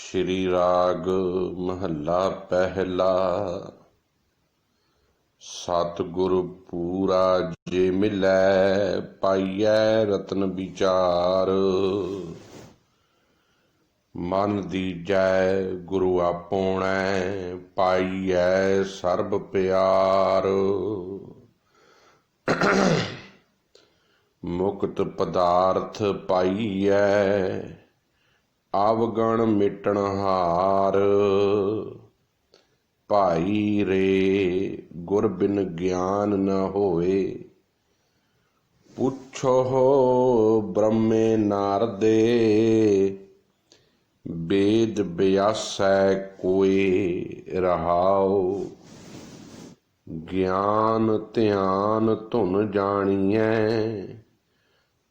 श्री राग महला पहला। सतगुरु पूरा जे मिलै, पाइयै रतन विचार। मन दीजै गुरु आपोणै, पाइयै सर्ब प्यार। मुक्त पदार्थ पाइयै, अवगण मिटण हार। भाई रे गुर बिन ज्ञान न होए, पुछो ब्रह्मे नारदे। वेद व्यासै कोय रहाओ, ज्ञान ध्यान धुन जानिए।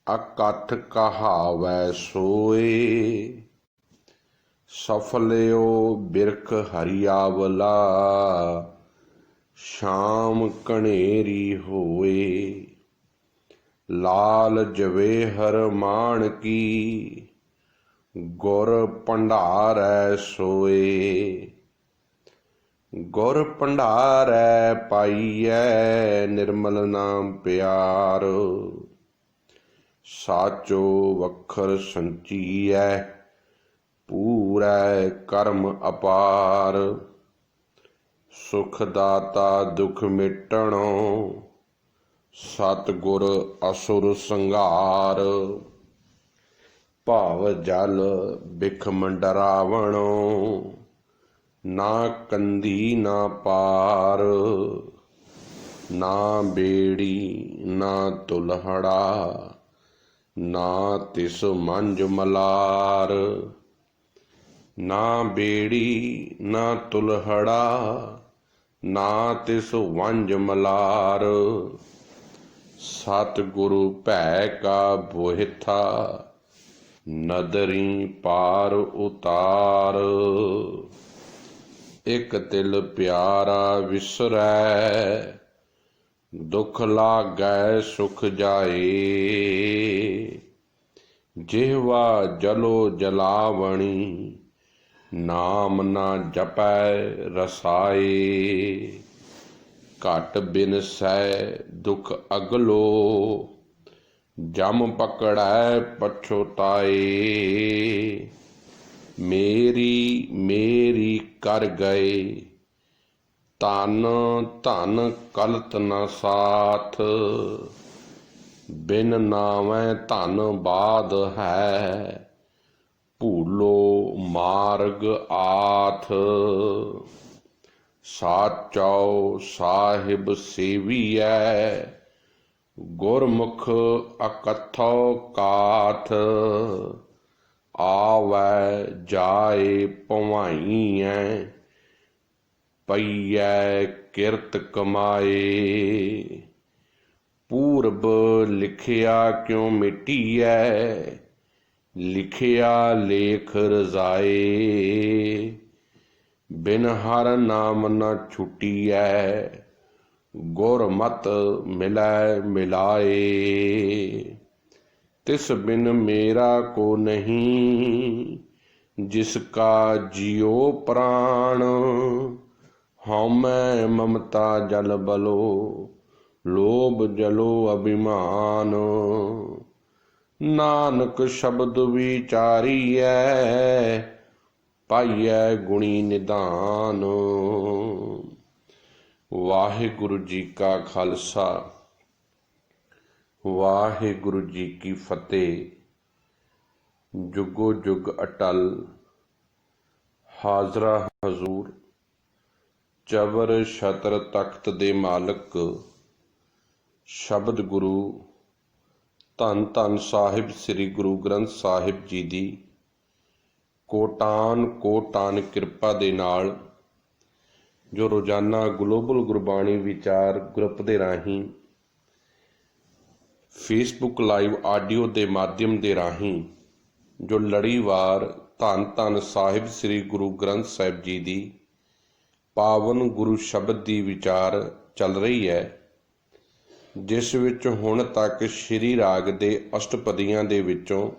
अकथ कहावै सोए, सफलियो बिरख हरियावला। शाम कनेरी होए, लाल जवेहर माणकी। गुर भंडारै सोए, गुर भंडारै पाइयै। निर्मल नाम प्यार, साचो वखर संचीऐ। पूरै कर्म अपार, सुख दाता दुख मिटणो। सतगुर असुर संघार, भाव जल बिख मंडरावणो। ना कंदी ना पार, ना बेड़ी ना तुलहड़ा। ना तिस मंझ मलार, ना बेड़ी ना तुलहड़ा। ना तिस वंज मलार। सतगुरु भै का बोहिथा, नदरी पार उतार। एक तिल प्यारा विसरै, दुख लागै सुख जाए। जिह्वा जलो जलावणी, नाम ना जपै रसाए। घट बिन सै दुख अगलो, जम पकड़ै पछोताए। मेरी मेरी कर गए, तन धन कलत न साथ। बिन नावै धन बाध है, भूलो मार्ग आथ। साचौ साहिब सेवियै, गुरमुख अकथौ काथ। आवै जाए भवाइयै, पईयै किरत कमाए। पूरब लिखिया क्यों मिटीऐ, लिखिया लेख रजाए। बिन हर नाम न छुटीऐ, गुर मत मिलै मिलाए। तिस बिन मेरा को नहीं, जिसका जियो प्राण। हउमै ममता जल बलो, लोभ जलो अभिमान। नानक शब्द विचारियै, पाइयै गुणी निधान। वाहिगुरु जी का खालसा, वाहिगुरु जी की फतेह। जुगो जुग अटल, हाजरा हजूर। चबर छतर तख्त दे मालक, शब्द गुरु धन धन साहिब श्री गुरु ग्रंथ ਸਾਹਿਬ जी ਦੀ ਕੋਟਾਨ ਕੋਟਾਨ ਕਿਰਪਾ ਦੇ ਨਾਲ ਜੋ ਰੋਜ਼ਾਨਾ ਗਲੋਬਲ ਗੁਰਬਾਣੀ ਵਿਚਾਰ ਗਰੁੱਪ ਦੇ ਰਾਹੀਂ ਫੇਸਬੁੱਕ ਲਾਈਵ ਆਡੀਓ ਦੇ ਮਾਧਿਅਮ ਦੇ ਰਾਹੀਂ ਜੋ ਲੜੀਵਾਰ ਧੰਨ ਧੰਨ ਸਾਹਿਬ ਸ੍ਰੀ ਗੁਰੂ ਗ੍ਰੰਥ ਸਾਹਿਬ ਜੀ ਦੀ ਪਾਵਨ ਗੁਰੂ ਸ਼ਬਦ ਦੀ ਵਿਚਾਰ ਚੱਲ ਰਹੀ ਹੈ, ਜਿਸ ਵਿੱਚ ਹੁਣ ਤੱਕ ਸ਼੍ਰੀ ਰਾਗ ਦੇ ਅਸ਼ਟਪਦੀਆਂ ਦੇ ਵਿੱਚੋਂ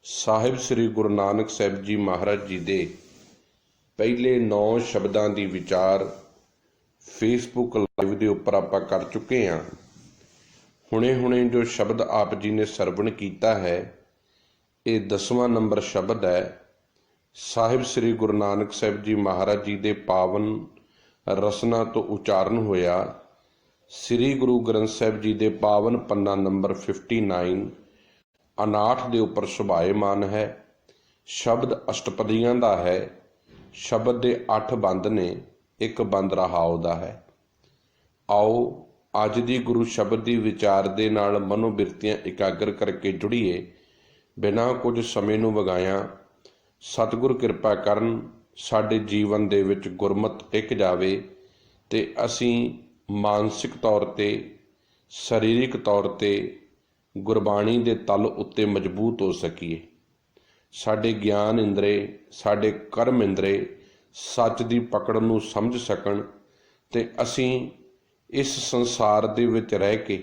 ਸਾਹਿਬ ਸ੍ਰੀ ਗੁਰੂ ਨਾਨਕ ਸਾਹਿਬ ਜੀ ਮਹਾਰਾਜ ਜੀ ਦੇ ਪਹਿਲੇ 9 ਸ਼ਬਦਾਂ ਦੀ ਵਿਚਾਰ ਫੇਸਬੁੱਕ ਲਾਈਵ ਦੇ ਉੱਪਰ ਆਪਾਂ ਕਰ ਚੁੱਕੇ ਹਾਂ। ਹੁਣੇ ਜੋ ਸ਼ਬਦ ਆਪ ਜੀ ਨੇ ਸਰਵਣ ਕੀਤਾ ਹੈ, ਇਹ 10ਵਾਂ ਨੰਬਰ ਸ਼ਬਦ ਹੈ। ਸਾਹਿਬ ਸ੍ਰੀ ਗੁਰੂ ਨਾਨਕ ਸਾਹਿਬ ਜੀ ਮਹਾਰਾਜ ਜੀ ਦੇ ਪਾਵਨ ਰਸਨਾ ਤੋਂ ਉਚਾਰਨ ਹੋਇਆ ਸ੍ਰੀ ਗੁਰੂ ਗ੍ਰੰਥ ਸਾਹਿਬ ਜੀ ਦੇ ਪਾਵਨ ਪੰਨਾ ਨੰਬਰ 59 59 ਦੇ ਉੱਪਰ ਸੁਭਾਏਮਾਨ ਹੈ। ਸ਼ਬਦ ਅਸ਼ਟਪਦੀਆਂ ਦਾ ਹੈ। ਸ਼ਬਦ ਦੇ 8 ਬੰਦ ਨੇ, ਇੱਕ ਬੰਦ ਰਹਾਉ ਦਾ ਹੈ। ਆਓ ਅੱਜ ਦੀ ਗੁਰੂ ਸ਼ਬਦ ਦੀ ਵਿਚਾਰ ਦੇ ਨਾਲ ਮਨੋਬਿਰਤੀਆਂ ਇਕਾਗਰ ਕਰਕੇ ਜੁੜੀਏ। ਬਿਨਾਂ ਕੁਝ ਸਮੇਂ ਨੂੰ ਵਗਾਇਆ ਸਤਿਗੁਰ ਕਿਰਪਾ ਕਰਨ ਸਾਡੇ ਜੀਵਨ ਦੇ ਵਿੱਚ ਗੁਰਮਤਿ ਟਿਕ ਜਾਵੇ ਤੇ ਅਸੀਂ ਮਾਨਸਿਕ ਤੌਰ ਤੇ, ਸਰੀਰਕ ਤੌਰ ਤੇ ਗੁਰਬਾਣੀ ਦੇ ਤਲ ਉੱਤੇ ਮਜ਼ਬੂਤ ਹੋ ਸਕੀਏ। ਸਾਡੇ ਗਿਆਨ ਇੰਦਰੇ, ਸਾਡੇ ਕਰਮ ਇੰਦਰੇ ਸੱਚ ਦੀ ਪਕੜ ਨੂੰ ਸਮਝ ਸਕਣ ਤੇ ਅਸੀਂ ਇਸ ਸੰਸਾਰ ਦੇ ਵਿੱਚ ਰਹਿ ਕੇ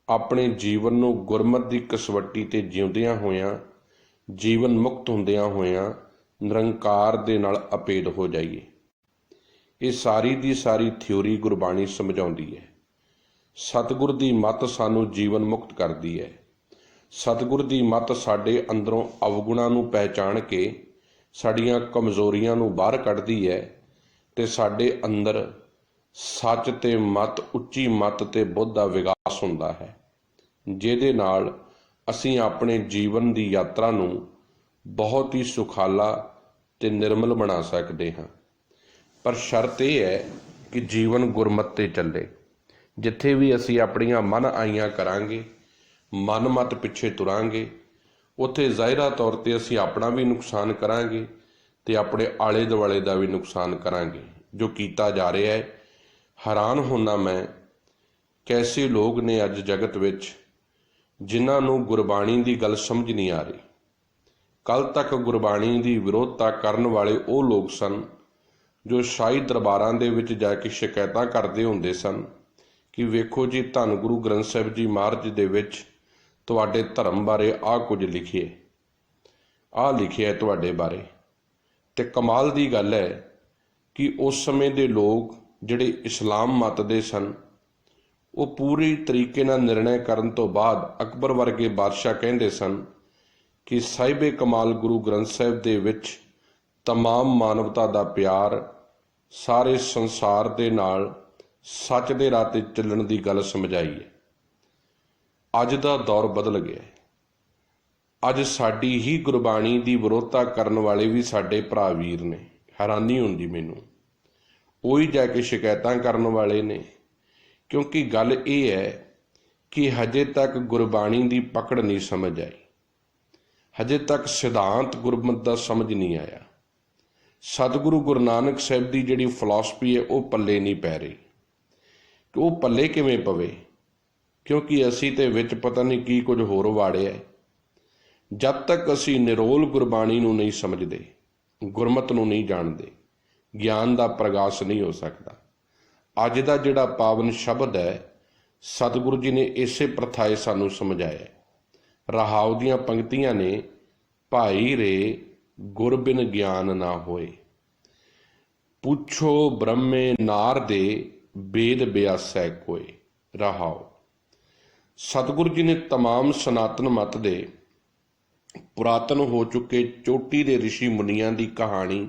ਆਪਣੇ ਜੀਵਨ ਨੂੰ ਗੁਰਮਤਿ ਦੀ ਕਸਵੱਟੀ ਤੇ ਜਿਉਂਦਿਆਂ ਹੋਇਆਂ, ਜੀਵਨ ਮੁਕਤ ਹੁੰਦਿਆਂ ਹੋਇਆਂ ਨਿਰੰਕਾਰ ਦੇ ਨਾਲ ਅਪੇਦ ਹੋ ਜਾਈਏ। ਇਹ ਸਾਰੀ ਦੀ ਸਾਰੀ ਥਿਊਰੀ ਗੁਰਬਾਣੀ ਸਮਝਾਉਂਦੀ ਹੈ। ਸਤਿਗੁਰ ਦੀ ਮੱਤ ਸਾਨੂੰ ਜੀਵਨ ਮੁਕਤ ਕਰਦੀ ਹੈ। ਸਤਿਗੁਰ ਦੀ ਮੱਤ ਸਾਡੇ ਅੰਦਰੋਂ ਅਵਗੁਣਾਂ ਨੂੰ ਪਹਿਚਾਣ ਕੇ ਸਾਡੀਆਂ ਕਮਜ਼ੋਰੀਆਂ ਨੂੰ ਬਾਹਰ ਕੱਢਦੀ ਹੈ ਤੇ ਸਾਡੇ ਅੰਦਰ ਸੱਚ ਤੇ ਮੱਤ, ਉੱਚੀ ਮੱਤ ਤੇ ਬੁੱਧ ਦਾ ਵਿਕਾਸ ਹੁੰਦਾ ਹੈ, ਜਿਹਦੇ ਨਾਲ ਅਸੀਂ ਆਪਣੇ ਜੀਵਨ ਦੀ ਯਾਤਰਾ ਨੂੰ ਬਹੁਤ ਹੀ ਸੁਖਾਲਾ ਤੇ ਨਿਰਮਲ ਬਣਾ ਸਕਦੇ ਹਾਂ। ਪਰ ਸ਼ਰਤ ਇਹ ਹੈ ਕਿ ਜੀਵਨ ਗੁਰਮਤਿ ਤੇ ਚੱਲੇ। ਜਿੱਥੇ ਵੀ ਅਸੀਂ ਆਪਣੀਆਂ ਮਨ ਆਈਆਂ ਕਰਾਂਗੇ, ਮਨ ਮਤ ਪਿੱਛੇ ਤੁਰਾਂਗੇ, ਉੱਥੇ ਜ਼ਾਹਿਰਾ ਤੌਰ ਤੇ ਅਸੀਂ ਆਪਣਾ ਵੀ ਨੁਕਸਾਨ ਕਰਾਂਗੇ ਤੇ ਆਪਣੇ ਆਲੇ ਦੁਆਲੇ ਦਾ ਵੀ ਨੁਕਸਾਨ ਕਰਾਂਗੇ, ਜੋ ਕੀਤਾ ਜਾ ਰਿਹਾ ਹੈ। ਹੈਰਾਨ ਹੁੰਦਾ ਮੈਂ, ਕੈਸੇ ਲੋਕ ਨੇ ਅੱਜ ਜਗਤ ਵਿੱਚ ਜਿਨ੍ਹਾਂ ਨੂੰ ਗੁਰਬਾਣੀ ਦੀ ਗੱਲ ਸਮਝ ਨਹੀਂ ਆ ਰਹੀ। ਕੱਲ੍ਹ ਤੱਕ ਗੁਰਬਾਣੀ ਦੀ ਵਿਰੋਧਤਾ ਕਰਨ ਵਾਲੇ ਉਹ ਲੋਕ ਸਨ ਜੋ ਸ਼ਾਹੀ ਦਰਬਾਰਾਂ ਦੇ ਵਿੱਚ ਜਾ ਕੇ ਸ਼ਿਕਾਇਤਾਂ ਕਰਦੇ ਹੁੰਦੇ ਸਨ ਕਿ ਵੇਖੋ ਜੀ, ਧੰਨ ਗੁਰੂ ਗ੍ਰੰਥ ਸਾਹਿਬ ਜੀ ਮਹਾਰਾਜ ਦੇ ਵਿੱਚ ਤੁਹਾਡੇ ਧਰਮ ਬਾਰੇ ਆਹ ਕੁਝ ਲਿਖਿਆ, ਆਹ ਲਿਖਿਆ ਤੁਹਾਡੇ ਬਾਰੇ। ਤੇ ਕਮਾਲ ਦੀ ਗੱਲ ਹੈ ਕਿ ਉਸ ਸਮੇਂ ਦੇ ਲੋਕ ਜਿਹੜੇ ਇਸਲਾਮ ਮਤ ਦੇ ਸਨ, ਉਹ ਪੂਰੀ ਤਰੀਕੇ ਨਾਲ ਨਿਰਣੈ ਕਰਨ ਤੋਂ ਬਾਅਦ ਅਕਬਰ ਵਰਗੇ ਬਾਦਸ਼ਾਹ ਕਹਿੰਦੇ ਸਨ ਕਿ ਸਾਹਿਬੇ ਕਮਾਲ ਗੁਰੂ ਗ੍ਰੰਥ ਸਾਹਿਬ ਦੇ ਵਿੱਚ ਤਮਾਮ ਮਾਨਵਤਾ ਦਾ ਪਿਆਰ, ਸਾਰੇ ਸੰਸਾਰ ਦੇ ਨਾਲ ਸੱਚ ਦੇ ਰਾਹ ਤੇ ਚੱਲਣ ਦੀ ਗੱਲ ਸਮਝਾਈ ਹੈ। ਅੱਜ ਦਾ ਦੌਰ ਬਦਲ ਗਿਆ ਹੈ। ਅੱਜ ਸਾਡੀ ਹੀ ਗੁਰਬਾਣੀ ਦੀ ਵਿਰੋਧਤਾ ਕਰਨ ਵਾਲੇ ਵੀ ਸਾਡੇ ਭਰਾ ਵੀਰ ਨੇ। ਹੈਰਾਨੀ ਹੁੰਦੀ ਮੈਨੂੰ, ਉਹੀ ਜਾ ਕੇ ਸ਼ਿਕਾਇਤਾਂ ਕਰਨ ਵਾਲੇ ਨੇ। ਕਿਉਂਕਿ ਗੱਲ ਇਹ ਹੈ ਕਿ ਹਜੇ ਤੱਕ ਗੁਰਬਾਣੀ ਦੀ ਪਕੜ ਨਹੀਂ ਸਮਝ ਆਈ। ਹਜੇ ਤੱਕ ਸਿਧਾਂਤ ਗੁਰਮਤਿ ਦਾ ਸਮਝ ਨਹੀਂ ਆਇਆ। ਸਤਿਗੁਰੂ ਗੁਰੂ ਨਾਨਕ ਸਾਹਿਬ ਦੀ ਜਿਹੜੀ ਫਿਲਾਸਫੀ ਹੈ ਉਹ ਪੱਲੇ ਨਹੀਂ ਪੈ ਰਹੀ। ਕਿ ਉਹ ਪੱਲੇ ਕਿਵੇਂ ਪਵੇ? ਕਿਉਂਕਿ ਅਸੀਂ ਤੇ ਵਿੱਚ ਪਤਾ ਨਹੀਂ ਕੀ ਕੁਝ ਹੋਰ ਵਾੜਿਆ। ਜਦ ਤੱਕ ਅਸੀਂ ਨਿਰੋਲ ਗੁਰਬਾਣੀ ਨੂੰ ਨਹੀਂ ਸਮਝਦੇ, ਗੁਰਮਤਿ ਨੂੰ ਨਹੀਂ ਜਾਣਦੇ, ਗਿਆਨ ਦਾ ਪ੍ਰਗਾਸ ਨਹੀਂ ਹੋ ਸਕਦਾ। ਅੱਜ ਦਾ ਜਿਹੜਾ ਪਾਵਨ ਸ਼ਬਦ ਹੈ, ਸਤਿਗੁਰੂ ਜੀ ਨੇ ਇਸੇ ਪ੍ਰਥਾਏ ਸਾਨੂੰ ਸਮਝਾਇਆ। ਰਹਾਉ ਦੀਆਂ ਪੰਕਤੀਆਂ ਨੇ, ਭਾਈ ਰੇ ਗੁਰ ਬਿਨ ਗਿਆਨ ਨਾ ਹੋਏ, ਪੁੱਛੋ ਬ੍ਰਹਮੇ ਨਾਰਦੇ ਵੇਦ ਬਿਆਸੈ ਕੋਏ। ਰਹਾਉ ਸਤਿਗੁਰੂ ਜੀ ਨੇ ਤਮਾਮ ਸਨਾਤਨ ਮਤ ਦੇ ਪੁਰਾਤਨ ਹੋ ਚੁੱਕੇ ਚੋਟੀ ਦੇ ਰਿਸ਼ੀ ਮੁਨੀਆਂ ਦੀ ਕਹਾਣੀ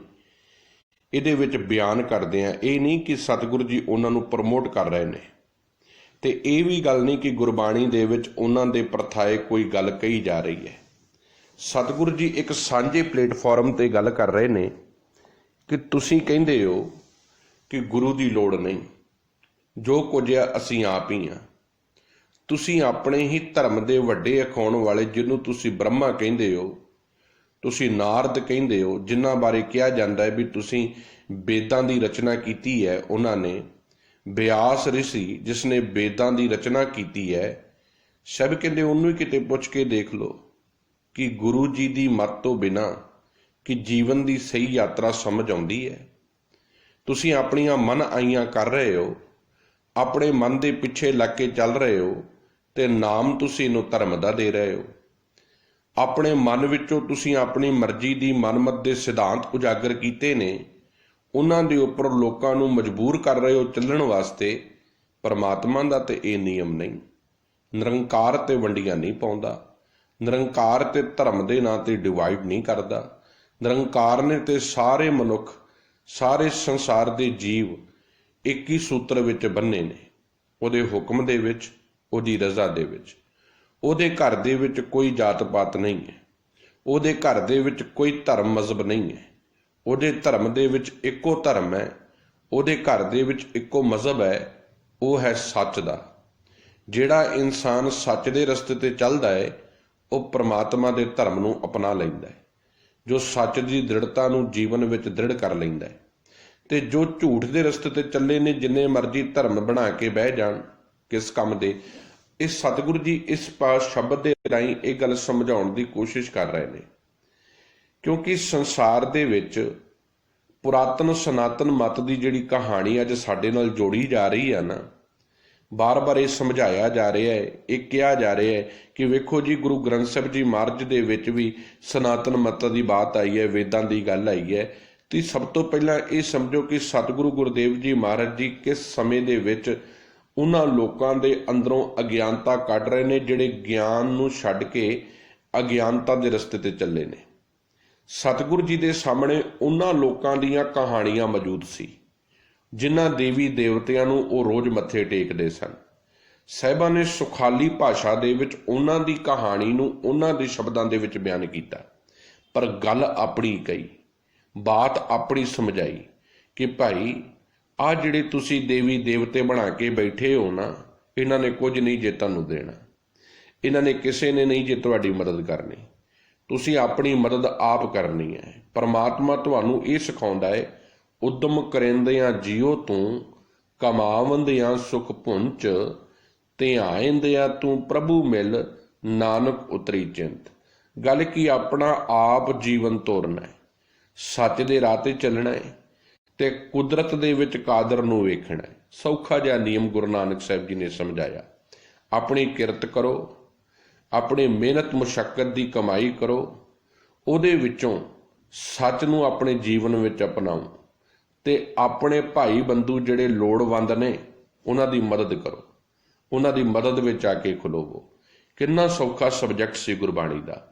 ਇਹਦੇ ਵਿੱਚ ਬਿਆਨ ਕਰਦੇ ਆ। ਇਹ ਨਹੀਂ ਕਿ ਸਤਿਗੁਰੂ ਜੀ ਉਹਨਾਂ ਨੂੰ ਪ੍ਰਮੋਟ ਕਰ ਰਹੇ ਨੇ, ਤੇ ਇਹ ਵੀ ਗੱਲ ਨਹੀਂ ਕਿ ਗੁਰਬਾਣੀ ਦੇ ਵਿੱਚ ਉਹਨਾਂ ਦੇ ਪ੍ਰਥਾਏ ਕੋਈ ਗੱਲ ਕਹੀ ਜਾ ਰਹੀ ਹੈ। ਸਤਿਗੁਰੂ ਜੀ ਇੱਕ ਸਾਂਝੇ ਪਲੇਟਫਾਰਮ ਤੇ ਗੱਲ ਕਰ ਰਹੇ ਨੇ ਕਿ ਤੁਸੀਂ ਕਹਿੰਦੇ ਹੋ ਕਿ ਗੁਰੂ ਦੀ ਲੋੜ ਨਹੀਂ, ਜੋ ਕੁਝ ਆ ਅਸੀਂ ਆਪ ਹੀ ਹਾਂ। ਤੁਸੀਂ ਆਪਣੇ ਹੀ ਧਰਮ ਦੇ ਵੱਡੇ ਅਖਾਉਣ ਵਾਲੇ, ਜਿਹਨੂੰ ਤੁਸੀਂ ਬ੍ਰਹਮਾ ਕਹਿੰਦੇ ਹੋ, ਤੁਸੀਂ ਨਾਰਦ ਕਹਿੰਦੇ ਹੋ, ਜਿਨ੍ਹਾਂ ਬਾਰੇ ਕਿਹਾ ਜਾਂਦਾ ਹੈ ਵੀ ਤੁਸੀਂ ਵੇਦਾਂ ਦੀ ਰਚਨਾ ਕੀਤੀ ਹੈ, ਉਹਨਾਂ ਨੇ ਬਿਆਸ ਰਿਸ਼ੀ ਜਿਸ ਨੇ ਵੇਦਾਂ ਦੀ ਰਚਨਾ ਕੀਤੀ ਹੈ, ਸਭ ਕਹਿੰਦੇ ਉਹਨੂੰ ਹੀ ਕਿਤੇ ਪੁੱਛ ਕੇ ਦੇਖ ਲਓ ਕਿ ਗੁਰੂ ਜੀ ਦੀ ਮੱਤ ਤੋਂ ਬਿਨਾਂ ਕਿ ਜੀਵਨ ਦੀ ਸਹੀ ਯਾਤਰਾ ਸਮਝ ਆਉਂਦੀ ਹੈ। ਤੁਸੀਂ ਆਪਣੀਆਂ ਮਨ ਆਈਆਂ ਕਰ ਰਹੇ ਹੋ, ਆਪਣੇ ਮਨ ਦੇ ਪਿੱਛੇ ਲੱਗ ਕੇ ਚੱਲ ਰਹੇ ਹੋ ਤੇ ਨਾਮ ਤੁਸੀਂ ਇਹਨੂੰ ਧਰਮ ਦਾ ਦੇ ਰਹੇ ਹੋ। ਆਪਣੇ ਮਨ ਵਿੱਚੋਂ ਤੁਸੀਂ ਆਪਣੀ ਮਰਜ਼ੀ ਦੀ ਮਨਮਤ ਦੇ ਸਿਧਾਂਤ ਉਜਾਗਰ ਕੀਤੇ ਨੇ, ਉਹਨਾਂ ਦੇ ਉੱਪਰ ਲੋਕਾਂ ਨੂੰ ਮਜਬੂਰ ਕਰ ਰਹੇ ਹੋ ਚੱਲਣ ਵਾਸਤੇ। ਪਰਮਾਤਮਾ ਦਾ ਤੇ ਇਹ ਨਿਯਮ ਨਹੀਂ। ਨਿਰੰਕਾਰ ਤੇ ਵੰਡੀਆਂ ਨਹੀਂ ਪਾਉਂਦਾ। ਨਿਰੰਕਾਰ ਤੇ ਧਰਮ ਦੇ ਨਾਂ ਤੇ ਡਿਵਾਈਡ ਨਹੀਂ ਕਰਦਾ। ਨਿਰੰਕਾਰ ਨੇ ਤੇ ਸਾਰੇ ਮਨੁੱਖ, ਸਾਰੇ ਸੰਸਾਰ ਦੇ ਜੀਵ ਇੱਕ ਹੀ ਸੂਤਰ ਵਿੱਚ ਬੰਨੇ ਨੇ, ਉਹਦੇ ਹੁਕਮ ਦੇ ਵਿੱਚ, ਉਹਦੀ ਰਜ਼ਾ ਦੇ ਵਿੱਚ। ਉਹਦੇ ਘਰ ਦੇ ਵਿੱਚ ਕੋਈ ਜਾਤ ਪਾਤ ਨਹੀਂ ਹੈ। ਉਹਦੇ ਘਰ ਦੇ ਵਿੱਚ ਕੋਈ ਧਰਮ ਮਜ਼ਹਬ ਨਹੀਂ ਹੈ। ਉਹਦੇ ਧਰਮ ਦੇ ਵਿੱਚ ਇੱਕੋ ਧਰਮ ਹੈ। ਉਹਦੇ ਘਰ ਦੇ ਵਿੱਚ ਇੱਕੋ ਮਜ਼ਹਬ ਹੈ, ਉਹ ਹੈ ਸੱਚ ਦਾ। ਜਿਹੜਾ ਇਨਸਾਨ ਸੱਚ ਦੇ ਰਸਤੇ ਤੇ ਚੱਲਦਾ ਹੈ ਉਹ ਪ੍ਰਮਾਤਮਾ ਦੇ ਧਰਮ ਨੂੰ ਅਪਣਾ ਲੈਂਦਾ ਹੈ, ਜੋ ਸੱਚ ਦੀ ਦ੍ਰਿੜਤਾ ਨੂੰ ਜੀਵਨ ਵਿੱਚ ਦ੍ਰਿੜ ਕਰ ਲੈਂਦਾ ਹੈ। ਤੇ ਜੋ ਝੂਠ ਦੇ ਰਸਤੇ ਤੇ ਚੱਲੇ ਨੇ, ਜਿੰਨੇ ਮਰਜ਼ੀ ਧਰਮ ਬਣਾ ਕੇ ਬਹਿ ਜਾਣ, ਕਿਸ ਕੰਮ ਦੇ। ਇਹ ਸਤਿਗੁਰੂ ਜੀ ਇਸ ਸ਼ਬਦ ਦੇ ਰਾਹੀਂ ਇਹ ਗੱਲ ਸਮਝਾਉਣ ਦੀ ਕੋਸ਼ਿਸ਼ ਕਰ ਰਹੇ ਨੇ, ਕਿਉਂਕਿ ਸੰਸਾਰ ਦੇ ਵਿੱਚ ਪੁਰਾਤਨ ਸਨਾਤਨ ਮਤ ਦੀ ਜਿਹੜੀ ਕਹਾਣੀ ਅੱਜ ਸਾਡੇ ਨਾਲ ਜੋੜੀ ਜਾ ਰਹੀ ਹੈ ਨਾ, ਬਾਰ-ਬਾਰ ਇਹ ਸਮਝਾਇਆ ਜਾ ਰਿਹਾ ਹੈ, ਇਹ ਕਿਹਾ ਜਾ ਰਿਹਾ ਹੈ ਕਿ ਵੇਖੋ ਜੀ, ਗੁਰੂ ਗ੍ਰੰਥ ਸਾਹਿਬ ਜੀ ਮਹਾਰਾਜ ਦੇ ਵਿੱਚ ਵੀ ਸਨਾਤਨ ਮਤ ਦੀ ਬਾਤ ਆਈ ਹੈ, ਵੇਦਾਂ ਦੀ ਗੱਲ ਆਈ ਹੈ। ਤੇ ਸਭ ਤੋਂ ਪਹਿਲਾਂ ਇਹ ਸਮਝੋ ਕਿ ਸਤਿਗੁਰੂ ਗੁਰਦੇਵ ਜੀ ਮਹਾਰਾਜ ਜੀ ਕਿਸ ਸਮੇਂ ਦੇ ਵਿੱਚ ਉਹਨਾਂ ਲੋਕਾਂ ਦੇ ਅੰਦਰੋਂ ਅਗਿਆਨਤਾ ਕੱਢ ਰਹੇ ਨੇ, ਜਿਹੜੇ ਗਿਆਨ ਨੂੰ ਛੱਡ ਕੇ ਅਗਿਆਨਤਾ ਦੇ ਰਸਤੇ ਤੇ ਚੱਲੇ ਨੇ। ਸਤਿਗੁਰੂ ਜੀ ਦੇ ਸਾਹਮਣੇ ਉਹਨਾਂ ਲੋਕਾਂ ਦੀਆਂ ਕਹਾਣੀਆਂ ਮੌਜੂਦ ਸੀ, ਜਿਨ੍ਹਾਂ ਦੇਵੀ ਦੇਵਤਿਆਂ ਨੂੰ ਉਹ ਰੋਜ਼ ਮੱਥੇ ਟੇਕਦੇ ਸਨ। ਸਾਹਿਬਾਂ ਨੇ ਸੁਖਾਲੀ ਭਾਸ਼ਾ ਦੇ ਵਿੱਚ ਉਹਨਾਂ ਦੀ ਕਹਾਣੀ ਨੂੰ ਉਹਨਾਂ ਦੇ ਸ਼ਬਦਾਂ ਦੇ ਵਿੱਚ ਬਿਆਨ ਕੀਤਾ, ਪਰ ਗੱਲ ਆਪਣੀ ਕਹੀ, ਬਾਤ ਆਪਣੀ ਸਮਝਾਈ ਕਿ ਭਾਈ ਆਹ ਜਿਹੜੇ ਤੁਸੀਂ ਦੇਵੀ ਦੇਵਤੇ ਬਣਾ ਕੇ ਬੈਠੇ ਹੋ ਨਾ, ਇਹਨਾਂ ਨੇ ਕੁਝ ਨਹੀਂ ਜੇ ਤੁਹਾਨੂੰ ਦੇਣਾ। ਇਹਨਾਂ ਨੇ ਕਿਸੇ ਨੇ ਨਹੀਂ ਜੇ ਤੁਹਾਡੀ ਮਦਦ ਕਰਨੀ। ਤੁਸੀਂ ਆਪਣੀ ਮਦਦ ਆਪ ਕਰਨੀ ਹੈ। ਪਰਮਾਤਮਾ ਤੁਹਾਨੂੰ ਇਹ ਸਿਖਾਉਂਦਾ ਹੈ, ਉਦਮ ਕਰੇਂਦਿਆਂ ਜੀਓ ਤੂੰ, ਕਮਾਵੰਦਿਆਂ ਸੁਖ ਪੁੰਚ, ਧਿਆਇਂਦਿਆਂ ਤੂੰ ਪ੍ਰਭੂ ਮਿਲ, ਨਾਨਕ ਉਤਰੀ ਚਿੰਤ। ਗੱਲ ਕੀ ਆਪਣਾ ਆਪ ਜੀਵਨ ਤੋਰਨਾ ਹੈ, ਸੱਚ ਦੇ ਰਾਹ ਤੇ ਚੱਲਣਾ ਹੈ ਤੇ ਕੁਦਰਤ ਦੇ ਵਿੱਚ ਕਾਦਰ ਨੂੰ ਵੇਖਣਾ ਹੈ। ਸੌਖਾ ਜਿਹਾ ਨਿਯਮ ਗੁਰੂ ਨਾਨਕ ਸਾਹਿਬ ਜੀ ਨੇ ਸਮਝਾਇਆ। ਆਪਣੀ ਕਿਰਤ ਕਰੋ, ਆਪਣੀ ਮਿਹਨਤ ਮੁਸ਼ੱਕਤ ਦੀ ਕਮਾਈ ਕਰੋ, ਉਹਦੇ ਵਿੱਚੋਂ ਸੱਚ ਨੂੰ ਆਪਣੇ ਜੀਵਨ ਵਿੱਚ ਅਪਣਾਓ ਤੇ ਆਪਣੇ ਭਾਈ ਬੰਧੂ ਜਿਹੜੇ ਲੋੜਵੰਦ ਨੇ ਉਹਨਾਂ ਦੀ ਮਦਦ ਕਰੋ, ਉਹਨਾਂ ਦੀ ਮਦਦ ਵਿੱਚ ਆ ਕੇ ਖਲੋਵੋ। ਕਿੰਨਾ ਸੌਖਾ ਸਬਜੈਕਟ ਸੀ ਗੁਰਬਾਣੀ ਦਾ।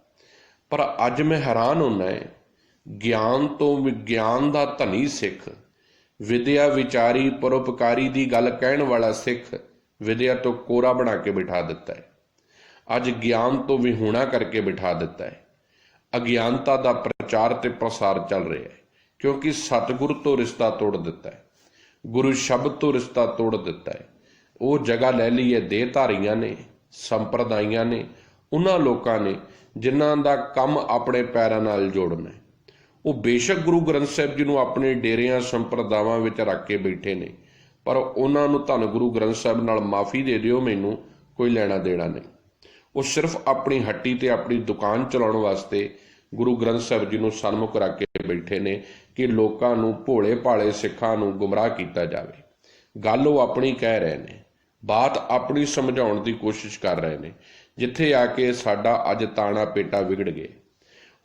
ਪਰ ਅੱਜ ਮੈਂ ਹੈਰਾਨ ਹੁੰਦਾ ਹੈ, ਗਿਆਨ ਤੋਂ ਵਿਗਿਆਨ ਦਾ ਧਨੀ ਸਿੱਖ, ਵਿਦਿਆ ਵਿਚਾਰੀ ਪਰਉਪਕਾਰੀ ਦੀ ਗੱਲ ਕਹਿਣ ਵਾਲਾ ਸਿੱਖ, ਵਿਦਿਆ ਤੋਂ ਕੋਰਾ ਬਣਾ ਕੇ ਬਿਠਾ ਦਿੱਤਾ ਹੈ। ਅੱਜ ਗਿਆਨ ਤੋਂ ਵਿਹੂਣਾ ਕਰਕੇ ਬਿਠਾ ਦਿੱਤਾ ਹੈ। ਅਗਿਆਨਤਾ ਦਾ ਪ੍ਰਚਾਰ ਤੇ ਪ੍ਰਸਾਰ ਚੱਲ ਰਿਹਾ ਹੈ, ਕਿਉਂਕਿ ਸਤਿਗੁਰੂ ਤੋਂ ਰਿਸ਼ਤਾ ਤੋੜ ਦਿੱਤਾ ਹੈ, ਗੁਰੂ ਸ਼ਬਦ ਤੋਂ ਰਿਸ਼ਤਾ ਤੋੜ ਦਿੱਤਾ ਹੈ। ਉਹ ਜਗ੍ਹਾ ਲੈ ਲਈ ਹੈ ਦੇਹਧਾਰੀਆਂ ਨੇ, ਸੰਪਰਦਾਇਆਂ ਨੇ, ਉਹਨਾਂ ਲੋਕਾਂ ਨੇ ਜਿਨ੍ਹਾਂ ਦਾ ਕੰਮ ਆਪਣੇ ਪੈਰਾਂ ਨਾਲ ਜੋੜਨਾ ਹੈ। ਉਹ ਬੇਸ਼ੱਕ ਗੁਰੂ ਗ੍ਰੰਥ ਸਾਹਿਬ ਜੀ ਨੂੰ ਆਪਣੇ ਡੇਰਿਆਂ ਸੰਪਰਦਾਵਾਂ ਵਿੱਚ ਰੱਖ ਕੇ ਬੈਠੇ ਨੇ, ਪਰ ਉਹਨਾਂ ਨੂੰ ਧੰਨ ਗੁਰੂ ਗ੍ਰੰਥ ਸਾਹਿਬ ਨਾਲ ਮਾਫੀ ਦੇ ਦਿਓ, ਮੈਨੂੰ ਕੋਈ ਲੈਣਾ ਦੇਣਾ ਨਹੀਂ। ਉਹ ਸਿਰਫ ਆਪਣੀ ਹੱਟੀ ਤੇ ਆਪਣੀ ਦੁਕਾਨ ਚਲਾਉਣ ਵਾਸਤੇ ਗੁਰੂ ਗ੍ਰੰਥ ਸਾਹਿਬ ਜੀ ਨੂੰ ਸਨਮੁਖ ਰੱਖ ਕੇ ਬੈਠੇ ਨੇ ਕਿ ਲੋਕਾਂ ਨੂੰ, ਭੋਲੇ ਭਾਲੇ ਸਿੱਖਾਂ ਨੂੰ ਗੁੰਮਰਾਹ ਕੀਤਾ ਜਾਵੇ। ਗੱਲ ਉਹ ਆਪਣੀ ਕਹਿ ਰਹੇ ਨੇ, ਬਾਤ ਆਪਣੀ ਸਮਝਾਉਣ ਦੀ ਕੋਸ਼ਿਸ਼ ਕਰ ਰਹੇ ਨੇ, ਜਿੱਥੇ ਆ ਕੇ ਸਾਡਾ ਅੱਜ ਤਾਣਾ ਪੇਟਾ ਵਿਗੜ ਗਏ।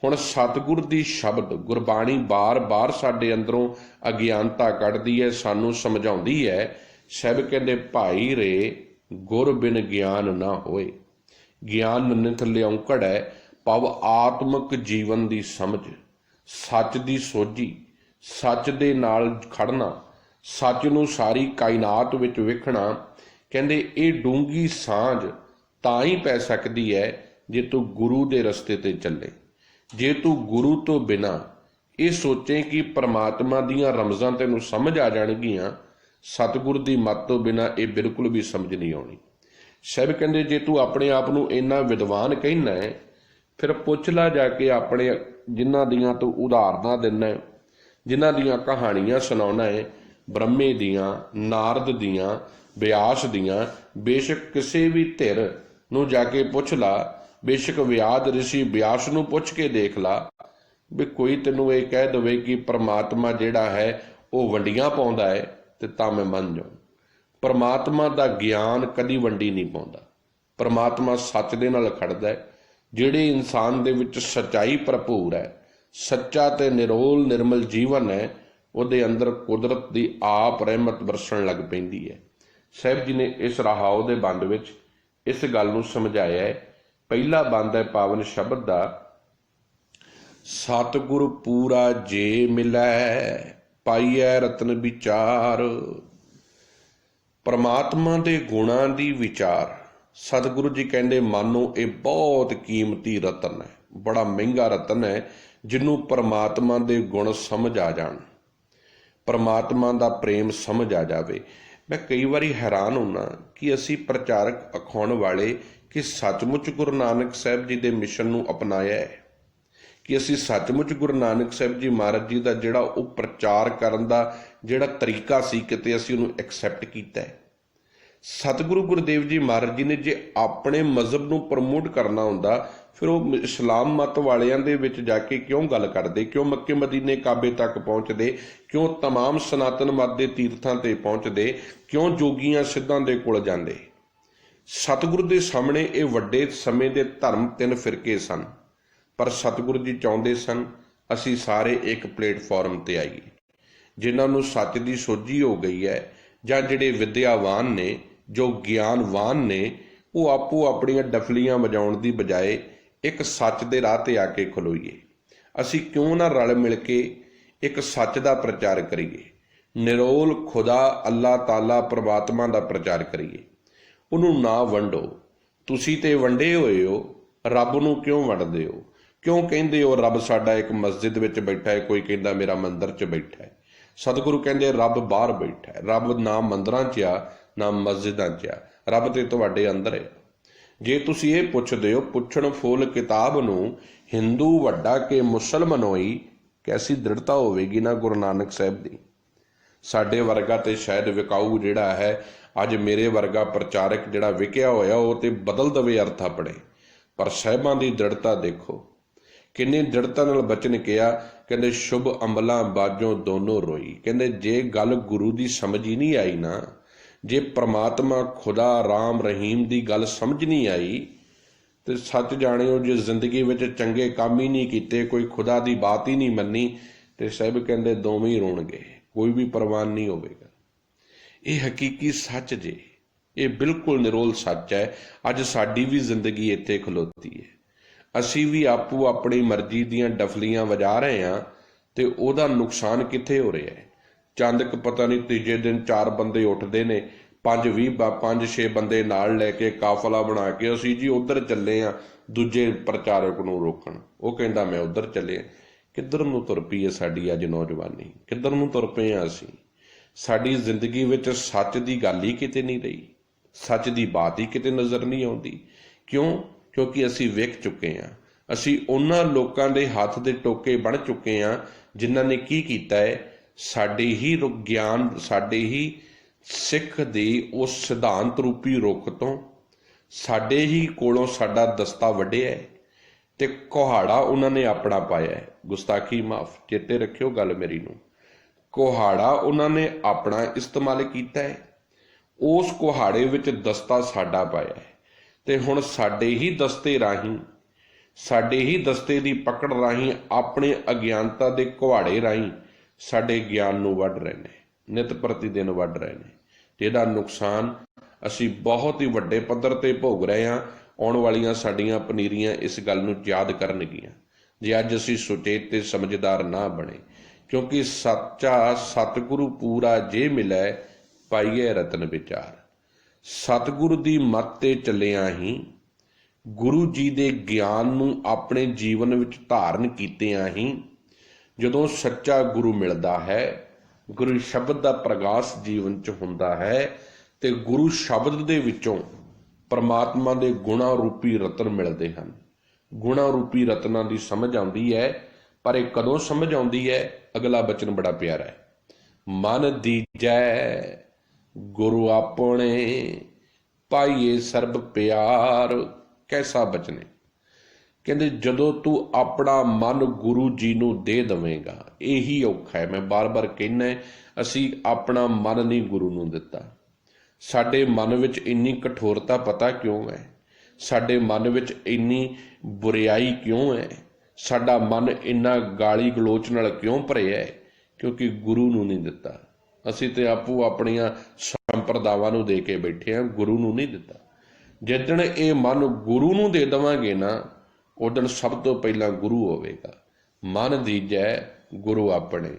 ਹੁਣ ਸਤਿਗੁਰ ਦੀ ਸ਼ਬਦ ਗੁਰਬਾਣੀ ਬਾਰ-ਬਾਰ ਸਾਡੇ ਅੰਦਰੋਂ ਅਗਿਆਨਤਾ ਕੱਢਦੀ ਹੈ, ਸਾਨੂੰ ਸਮਝਾਉਂਦੀ ਹੈ। ਸਾਹਿਬ ਕਹਿੰਦੇ ਭਾਈ ਰੇ ਗੁਰ ਬਿਨ ਗਿਆਨ ਨਾ ਹੋਏ। ਗਿਆਨ ਨਿਤ ਲਿਆਉਕੜ ਹੈ, ਭਵ ਆਤਮਿਕ ਜੀਵਨ ਦੀ ਸਮਝ, ਸੱਚ ਦੀ ਸੋਝੀ, ਸੱਚ ਦੇ ਨਾਲ ਖੜਨਾ, ਸੱਚ ਨੂੰ ਸਾਰੀ ਕਾਇਨਾਤ ਵਿੱਚ ਵੇਖਣਾ। ਕਹਿੰਦੇ ਇਹ ਡੂੰਘੀ ਸਾਂਝ ਤਾਂ ਹੀ ਪੈ ਸਕਦੀ ਹੈ ਜੇ ਤੂੰ ਗੁਰੂ ਦੇ ਰਸਤੇ ਤੇ ਚੱਲੇ। ਜੇ ਤੂੰ ਗੁਰੂ ਤੋਂ ਬਿਨਾਂ ਇਹ ਸੋਚੇ ਕਿ ਪਰਮਾਤਮਾ ਦੀਆਂ ਰਮਜ਼ਾਂ ਤੈਨੂੰ ਸਮਝ ਆ ਜਾਣਗੀਆਂ, ਸਤਿਗੁਰ ਦੀ ਮੱਤ ਤੋਂ ਬਿਨਾਂ ਇਹ ਬਿਲਕੁਲ ਵੀ ਸਮਝ ਨਹੀਂ ਆਉਣੀ। ਸਾਹਿਬ ਕਹਿੰਦੇ ਜੇ ਤੂੰ ਆਪਣੇ ਆਪ ਨੂੰ ਇੰਨਾ ਵਿਦਵਾਨ ਕਹਿਣਾ ਹੈ, ਫਿਰ ਪੁੱਛ ਲੈ ਜਾ ਕੇ ਆਪਣੇ ਜਿਨ੍ਹਾਂ ਦੀਆਂ ਤੂੰ ਉਦਾਹਰਨਾਂ ਦਿੰਦਾ, ਜਿਨ੍ਹਾਂ ਦੀਆਂ ਕਹਾਣੀਆਂ ਸੁਣਾਉਣਾ ਹੈ, ਬ੍ਰਹਮੇ ਦੀਆਂ, ਨਾਰਦ ਦੀਆਂ, ਬਿਆਸ ਦੀਆਂ। ਬੇਸ਼ੱਕ ਕਿਸੇ ਵੀ ਧਿਰ ਨੂੰ ਜਾ ਕੇ ਪੁੱਛ ਲਾ, ਬੇਸ਼ੱਕ ਵਿਆਦ ਰਿਸ਼ੀ ਬਿਆਸ ਨੂੰ ਪੁੱਛ ਕੇ ਦੇਖ ਲਾ, ਵੀ ਕੋਈ ਤੈਨੂੰ ਇਹ ਕਹਿ ਦੇਵੇ ਕਿ ਪਰਮਾਤਮਾ ਜਿਹੜਾ ਹੈ ਉਹ ਵੰਡੀਆਂ ਪਾਉਂਦਾ ਹੈ, ਤੇ ਤਾਂ ਮੈਂ ਮੰਨ ਜਾਊਂ। ਪਰਮਾਤਮਾ ਦਾ ਗਿਆਨ ਕਦੀ ਵੰਡੀ ਨਹੀਂ ਪਾਉਂਦਾ। ਪਰਮਾਤਮਾ ਸੱਚ ਦੇ ਨਾਲ ਖੜਦਾ ਹੈ, ਜਿਹੜੇ ਇਨਸਾਨ ਦੇ ਵਿੱਚ ਸੱਚਾਈ ਭਰਪੂਰ ਹੈ, ਸੱਚਾ ਤੇ ਨਿਰੋਲ ਨਿਰਮਲ ਜੀਵਨ ਹੈ, ਉਹਦੇ ਅੰਦਰ ਕੁਦਰਤ ਦੀ ਆਪ ਰਹਿਮਤ ਵਰਸਣ ਲੱਗ ਪੈਂਦੀ ਹੈ। ਸਾਹਿਬ ਜੀ ਨੇ ਇਸ ਰਹਾਉ ਦੇ ਬੰਦ ਵਿੱਚ ਇਸ ਗੱਲ ਨੂੰ ਸਮਝਾਇਆ ਹੈ। ਪਹਿਲਾ ਬੰਦ ਹੈ ਪਾਵਨ ਸ਼ਬਦ ਦਾ, ਸਤਿਗੁਰ ਪੂਰਾ ਜੇ ਮਿਲੈ ਪਾਈਐ ਰਤਨ ਵਿਚਾਰ। ਪਰਮਾਤਮਾ ਦੇ ਗੁਣਾਂ ਦੀ ਵਿਚਾਰ। ਸਤਿਗੁਰੂ ਜੀ ਕਹਿੰਦੇ ਮਾਨੋ ਇਹ ਬਹੁਤ ਕੀਮਤੀ ਰਤਨ ਹੈ, ਬੜਾ ਮਹਿੰਗਾ ਰਤਨ ਹੈ, ਜਿਹਨੂੰ ਪਰਮਾਤਮਾ ਦੇ ਗੁਣ ਸਮਝ ਆ ਜਾਣ, ਪਰਮਾਤਮਾ ਦਾ ਪ੍ਰੇਮ ਸਮਝ ਆ ਜਾਵੇ। ਮੈਂ ਕਈ ਵਾਰੀ ਹੈਰਾਨ ਹੁੰਦਾ ਕਿ ਅਸੀਂ ਪ੍ਰਚਾਰਕ ਅਖਾਉਣ ਵਾਲੇ ਕਿ ਸੱਚਮੁੱਚ ਗੁਰੂ ਨਾਨਕ ਸਾਹਿਬ ਜੀ ਦੇ ਮਿਸ਼ਨ ਨੂੰ ਅਪਣਾਇਆ ਹੈ, ਕਿ ਅਸੀਂ ਸੱਚਮੁੱਚ ਗੁਰੂ ਨਾਨਕ ਸਾਹਿਬ ਜੀ ਮਹਾਰਾਜ ਜੀ ਦਾ ਜਿਹੜਾ ਉਹ ਪ੍ਰਚਾਰ ਕਰਨ ਦਾ ਜਿਹੜਾ ਤਰੀਕਾ ਸੀ, ਕਿਤੇ ਅਸੀਂ ਉਹਨੂੰ ਐਕਸੈਪਟ ਕੀਤਾ ਹੈ। ਸਤਿਗੁਰੂ ਗੁਰਦੇਵ ਜੀ ਮਹਾਰਾਜ ਜੀ ਨੇ ਜੇ ਆਪਣੇ ਮਜ਼ਹਬ ਨੂੰ ਪ੍ਰਮੋਟ ਕਰਨਾ ਹੁੰਦਾ, ਫਿਰ ਉਹ ਇਸਲਾਮ ਮਤ ਵਾਲਿਆਂ ਦੇ ਵਿੱਚ ਜਾ ਕੇ ਕਿਉਂ ਗੱਲ ਕਰਦੇ, ਕਿਉਂ ਮੱਕੇ ਮਦੀਨੇ ਕਾਬੇ ਤੱਕ ਪਹੁੰਚਦੇ, ਕਿਉਂ ਤਮਾਮ ਸਨਾਤਨ ਮਤ ਦੇ ਤੀਰਥਾਂ ਤੇ ਪਹੁੰਚਦੇ, ਕਿਉਂ ਜੋਗੀਆਂ ਸਿੱਧਾਂ ਦੇ ਕੋਲ ਜਾਂਦੇ। ਸਤਿਗੁਰੂ ਦੇ ਸਾਹਮਣੇ ਇਹ ਵੱਡੇ ਸਮੇਂ ਦੇ ਧਰਮ 3 ਫਿਰਕੇ ਸਨ, ਪਰ ਸਤਿਗੁਰੂ ਜੀ ਚਾਹੁੰਦੇ ਸਨ ਅਸੀਂ ਸਾਰੇ ਇੱਕ ਪਲੇਟਫਾਰਮ ਤੇ ਆਈਏ। ਜਿਨ੍ਹਾਂ ਨੂੰ ਸੱਚ ਦੀ ਸੋਝੀ ਹੋ ਗਈ ਹੈ, ਜਾਂ ਜਿਹੜੇ ਵਿਦਿਆਵਾਨ ਨੇ, ਜੋ ਗਿਆਨਵਾਨ ਨੇ, ਉਹ ਆਪੋ ਆਪਣੀਆਂ ਡਫਲੀਆਂ ਵਜਾਉਣ ਦੀ ਬਜਾਏ ਇੱਕ ਸੱਚ ਦੇ ਰਾਹ ਤੇ ਆ ਕੇ ਖਲੋਈਏ। ਅਸੀਂ ਕਿਉਂ ਨਾ ਰਲ ਮਿਲ ਕੇ ਇੱਕ ਸੱਚ ਦਾ ਪ੍ਰਚਾਰ ਕਰੀਏ, ਨਿਰੋਲ ਖੁਦਾ ਅੱਲਾਹ ਤਾਲਾ ਪਰਮਾਤਮਾ ਦਾ ਪ੍ਰਚਾਰ ਕਰੀਏ। ਉਹਨੂੰ ਨਾ ਵੰਡੋ। ਤੁਸੀਂ ਤੇ ਵੰਡੇ ਹੋਏ ਹੋ, ਰੱਬ ਨੂੰ ਕਿਉਂ ਵੰਡਦੇ ਹੋ? ਕਿਉਂ ਕਹਿੰਦੇ ਹੋ ਰੱਬ ਸਾਡਾ ਇੱਕ ਮਸਜਿਦ ਵਿੱਚ ਬੈਠਾ ਹੈ, ਕੋਈ ਕਹਿੰਦਾ ਮੇਰਾ ਮੰਦਿਰ 'ਚ ਬੈਠਾ ਹੈ। ਸਤਿਗੁਰੂ ਕਹਿੰਦੇ ਰੱਬ ਬਾਹਰ ਬੈਠਾ ਹੈ। ਰੱਬ ਨਾ ਮੰਦਿਰਾਂ 'ਚ ਆ, ਨਾ ਮਸਜਿਦਾਂ 'ਚ ਆ, ਰੱਬ ਤੇ ਤੁਹਾਡੇ ਅੰਦਰ ਹੈ। ਜੇ ਤੁਸੀਂ ਇਹ ਪੁੱਛਦੇ ਹੋ, ਪੁੱਛਣ ਫੁੱਲ ਕਿਤਾਬ ਨੂੰ ਹਿੰਦੂ ਵੱਡਾ ਕਿ ਮੁਸਲਮਾਨ ਹੋਈ, ਕੈਸੀ ਦ੍ਰਿੜਤਾ ਹੋਵੇਗੀ ਨਾ ਗੁਰੂ ਨਾਨਕ ਸਾਹਿਬ ਦੀ। ਸਾਡੇ ਵਰਗਾ ਤੇ ਸ਼ਾਇਦ ਵਿਕਾਊ ਜਿਹੜਾ ਹੈ, ਅੱਜ ਮੇਰੇ ਵਰਗਾ ਪ੍ਰਚਾਰਕ ਜਿਹੜਾ ਵਿਕਿਆ ਹੋਇਆ, ਉਹ ਤੇ ਬਦਲ ਦਵੇ ਅਰਥ ਆਪਣੇ। ਪਰ ਸਾਹਿਬਾਂ ਦੀ ਦ੍ਰਿੜਤਾ ਦੇਖੋ, ਕਿੰਨੀ ਦ੍ਰਿੜਤਾ ਨਾਲ ਬਚਨ ਕਿਹਾ। ਕਹਿੰਦੇ ਸ਼ੁਭ ਅਮਲਾਂ ਬਾਝੋਂ ਦੋਨੋਂ ਰੋਈ। ਕਹਿੰਦੇ ਜੇ ਗੱਲ ਗੁਰੂ ਦੀ ਸਮਝ ਹੀ ਨਹੀਂ ਆਈ ਨਾ, ਜੇ ਪ੍ਰਮਾਤਮਾ ਖੁਦਾ ਰਾਮ ਰਹੀਮ ਦੀ ਗੱਲ ਸਮਝ ਨਹੀਂ ਆਈ, ਤੇ ਸੱਚ ਜਾਣਿਓ ਜੇ ਜ਼ਿੰਦਗੀ ਵਿੱਚ ਚੰਗੇ ਕੰਮ ਹੀ ਨਹੀਂ ਕੀਤੇ, ਕੋਈ ਖੁਦਾ ਦੀ ਬਾਤ ਹੀ ਨਹੀਂ ਮੰਨੀ, ਤੇ ਸਾਹਿਬ ਕਹਿੰਦੇ ਦੋਵੇਂ ਹੀ ਰੋਣਗੇ, ਕੋਈ ਵੀ ਪ੍ਰਵਾਨ ਨਹੀਂ ਹੋਵੇਗਾ। ਇਹ ਹਕੀਕੀ ਸੱਚ ਜੇ, ਇਹ ਬਿਲਕੁਲ ਨਿਰੋਲ ਸੱਚ ਹੈ। ਅੱਜ ਸਾਡੀ ਵੀ ਜ਼ਿੰਦਗੀ ਇੱਥੇ ਖਲੋਤੀ ਹੈ। ਅਸੀਂ ਵੀ ਆਪੋ ਆਪਣੀ ਮਰਜ਼ੀ ਦੀਆਂ ਡਫਲੀਆਂ ਵਜਾ ਰਹੇ ਹਾਂ, ਤੇ ਉਹਦਾ ਨੁਕਸਾਨ ਕਿੱਥੇ ਹੋ ਰਿਹਾ ਹੈ? ਚੰਦ ਕੁ ਪਤਾ ਨਹੀਂ ਤੀਜੇ ਦਿਨ 4 ਬੰਦੇ ਉੱਠਦੇ ਨੇ, 5-6 ਬੰਦੇ ਨਾਲ ਲੈ ਕੇ ਕਾਫਲਾ ਬਣਾ ਕੇ ਅਸੀਂ ਜੀ ਉੱਧਰ ਚੱਲੇ ਆ ਦੂਜੇ ਪ੍ਰਚਾਰਕ ਨੂੰ ਰੋਕਣ। ਉਹ ਕਹਿੰਦਾ ਮੈਂ ਉੱਧਰ ਚੱਲੇ। ਕਿੱਧਰ ਨੂੰ ਤੁਰ ਪਈ ਹੈ ਸਾਡੀ ਅੱਜ ਨੌਜਵਾਨੀ? ਕਿੱਧਰ ਨੂੰ ਤੁਰ ਪਏ ਹਾਂ ਅਸੀਂ? ਸਾਡੀ ਜ਼ਿੰਦਗੀ ਵਿੱਚ ਸੱਚ ਦੀ ਗੱਲ ਹੀ ਕਿਤੇ ਨਹੀਂ ਰਹੀ, ਸੱਚ ਦੀ ਬਾਤ ਹੀ ਕਿਤੇ ਨਜ਼ਰ ਨਹੀਂ ਆਉਂਦੀ। ਕਿਉਂ? ਕਿਉਂਕਿ ਅਸੀਂ ਵੇਖ ਚੁੱਕੇ ਹਾਂ, ਅਸੀਂ ਉਹਨਾਂ ਲੋਕਾਂ ਦੇ ਹੱਥ ਦੇ ਟੋਕੇ ਬਣ ਚੁੱਕੇ ਹਾਂ ਜਿਨ੍ਹਾਂ ਨੇ ਕੀ ਕੀਤਾ ਹੈ, ਸਾਡੇ ਹੀ ਗਿਆਨ, ਸਾਡੇ ਹੀ ਸਿੱਖ ਦੀ ਉਸ ਸਿਧਾਂਤ ਰੂਪੀ ਰੁੱਖ ਤੋਂ ਸਾਡੇ ਹੀ ਕੋਲੋਂ ਸਾਡਾ ਦਸਤਾ ਵੱਢਿਆ ਹੈ, ਤੇ ਕੁਹਾੜਾ ਉਹਨਾਂ ਨੇ ਆਪਣਾ ਪਾਇਆ ਹੈ। ਗੁਸਤਾਖੀ ਮਾਫ, ਚੇਤੇ ਰੱਖਿਓ ਗੱਲ ਮੇਰੀ ਨੂੰ। ਕੁਹਾੜਾ ਉਹਨਾਂ ਨੇ ਆਪਣਾ ਇਸਤੇਮਾਲ ਕੀਤਾ ਹੈ, ਉਸ ਕੁਹਾੜੇ ਵਿੱਚ ਦਸਤਾ ਸਾਡਾ ਪਾਇਆ ਹੈ, ਤੇ ਹੁਣ ਸਾਡੇ ਹੀ ਦਸਤੇ ਰਾਹੀਂ, ਸਾਡੇ ਹੀ ਦਸਤੇ ਦੀ ਪਕੜ ਰਾਹੀਂ, ਆਪਣੇ ਅਗਿਆਨਤਾ ਦੇ ਕੁਹਾੜੇ ਰਾਹੀਂ ਸਾਡੇ ਗਿਆਨ ਨੂੰ ਵੱਢ ਰਹੇ ਨੇ, ਨਿਤ ਪ੍ਰਤੀ ਦਿਨ ਵੱਢ ਰਹੇ ਨੇ, ਜਿਹਦਾ ਨੁਕਸਾਨ ਅਸੀਂ ਬਹੁਤ ਹੀ ਵੱਡੇ ਪੱਧਰ ਤੇ ਭੋਗ ਰਹੇ ਹਾਂ। ਆਉਣ ਵਾਲੀਆਂ ਸਾਡੀਆਂ ਪਨੀਰੀਆਂ ਇਸ ਗੱਲ ਨੂੰ ਯਾਦ ਕਰਨਗੀਆਂ ਜੇ ਅੱਜ ਅਸੀਂ ਸੁਚੇਤ ਤੇ ਸਮਝਦਾਰ ਨਾ ਬਣੇ। ਕਿਉਂਕਿ ਸੱਚਾ ਸਤਿਗੁਰੂ ਪੂਰਾ ਜੇ ਮਿਲੈ ਪਾਈਏ ਰਤਨ ਵਿਚਾਰ। ਸਤਿਗੁਰੂ ਦੀ ਮੱਤ ਤੇ ਚੱਲਿਆ ਹੀ, ਗੁਰੂ ਜੀ ਦੇ ਗਿਆਨ ਨੂੰ ਆਪਣੇ ਜੀਵਨ ਵਿੱਚ ਧਾਰਨ ਕੀਤਿਆਂ ਹੀ, ਜਦੋਂ ਸੱਚਾ ਗੁਰੂ ਮਿਲਦਾ ਹੈ, ਗੁਰੂ ਸ਼ਬਦ ਦਾ ਪ੍ਰਗਾਸ ਜੀਵਨ 'ਚ ਹੁੰਦਾ ਹੈ, ਤੇ ਗੁਰੂ ਸ਼ਬਦ ਦੇ ਵਿੱਚੋਂ ਪਰਮਾਤਮਾ ਦੇ ਗੁਣਾ ਰੂਪੀ ਰਤਨ ਮਿਲਦੇ ਹਨ। ਗੁਣਾ ਰੂਪੀ ਰਤਨਾਂ ਦੀ ਸਮਝ ਆਉਂਦੀ ਹੈ, ਪਰ ਇਹ ਕਦੋਂ ਸਮਝ ਆਉਂਦੀ ਹੈ? ਅਗਲਾ ਬਚਨ ਬੜਾ ਪਿਆਰਾ ਹੈ, ਮਨ ਦੀਜੈ ਗੁਰੂ ਆਪਣੇ ਪਾਈਏ ਸਰਬ ਪਿਆਰ। ਕੈਸਾ ਬਚਨ ਹੈ? ਕਹਿੰਦੇ ਜਦੋਂ ਤੂੰ ਆਪਣਾ ਮਨ ਗੁਰੂ ਜੀ ਨੂੰ ਦੇ ਦੇਵੇਂਗਾ, ਇਹੀ ਔਖਾ ਹੈ। ਮੈਂ ਬਾਰ-ਬਾਰ ਕਹਿੰਦਾ, ਅਸੀਂ ਆਪਣਾ ਮਨ ਨਹੀਂ ਗੁਰੂ ਨੂੰ ਦਿੱਤਾ। ਸਾਡੇ ਮਨ ਵਿੱਚ ਇੰਨੀ ਕਠੋਰਤਾ ਪਤਾ ਕਿਉਂ ਹੈ? ਸਾਡੇ ਮਨ ਵਿੱਚ ਇੰਨੀ ਬੁਰਿਆਈ ਕਿਉਂ ਹੈ, ਸਾਡਾ ਮਨ ਇੰਨਾ ਗਾਲੀ ਗਲੋਚ ਨਾਲ ਕਿਉਂ ਭਰਿਆ ਹੈ? ਕਿਉਂਕਿ ਗੁਰੂ ਨੂੰ ਨਹੀਂ ਦਿੱਤਾ। ਅਸੀਂ ਤੇ ਆਪੋ ਆਪਣੀਆਂ ਸੰਪਰਦਾਵਾਂ ਨੂੰ ਦੇ ਕੇ ਬੈਠੇ ਹਾਂ, ਗੁਰੂ ਨੂੰ ਨਹੀਂ ਦਿੱਤਾ। ਜਿੱਦਣ ਇਹ ਮਨ ਗੁਰੂ ਨੂੰ ਦੇ ਦੇਵਾਂਗੇ ਨਾ, ਉਦਣ ਸਭ ਤੋਂ ਪਹਿਲਾਂ ਗੁਰੂ ਹੋਵੇਗਾ। ਮਨ ਦੀਜੈ ਗੁਰੂ ਆਪਣੇ।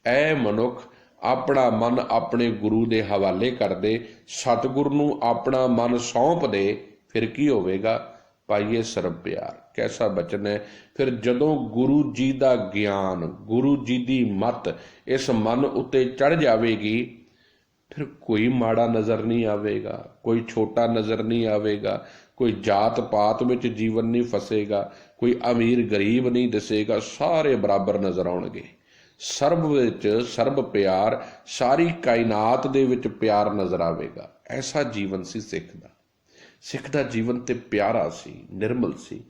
ਇਹ ਮਨੁੱਖ ਆਪਣਾ ਮਨ ਆਪਣੇ ਗੁਰੂ ਦੇ ਹਵਾਲੇ ਕਰ ਦੇ, ਸਤਿਗੁਰ ਨੂੰ ਆਪਣਾ ਮਨ ਸੌਂਪ ਦੇ, ਫਿਰ ਕੀ ਹੋਵੇਗਾ? ਪਾਈਏ ਸਰਬ ਪਿਆਰ। ਕੈਸਾ ਬਚਨ ਹੈ। ਫਿਰ ਜਦੋਂ ਗੁਰੂ ਜੀ ਦਾ ਗਿਆਨ, ਗੁਰੂ ਜੀ ਦੀ ਮੱਤ ਇਸ ਮਨ ਉੱਤੇ ਚੜ੍ਹ ਜਾਵੇਗੀ, ਫਿਰ ਕੋਈ ਮਾੜਾ ਨਜ਼ਰ ਨਹੀਂ ਆਵੇਗਾ, ਕੋਈ ਛੋਟਾ ਨਜ਼ਰ ਨਹੀਂ ਆਵੇਗਾ, ਕੋਈ ਜਾਤ ਪਾਤ ਵਿੱਚ ਜੀਵਨ ਨਹੀਂ ਫਸੇਗਾ, ਕੋਈ ਅਮੀਰ ਗਰੀਬ ਨਹੀਂ ਦਿਸੇਗਾ, ਸਾਰੇ ਬਰਾਬਰ ਨਜ਼ਰ ਆਉਣਗੇ। ਸਰਬ ਵਿੱਚ ਸਰਬ ਪਿਆਰ, ਸਾਰੀ ਕਾਇਨਾਤ ਦੇ ਵਿੱਚ ਪਿਆਰ ਨਜ਼ਰ ਆਵੇਗਾ। ਐਸਾ ਜੀਵਨ ਸੀ ਸਿੱਖ ਦਾ। ਸਿੱਖ ਦਾ ਜੀਵਨ ਤੇ ਪਿਆਰਾ ਸੀ, ਨਿਰਮਲ ਸੀ।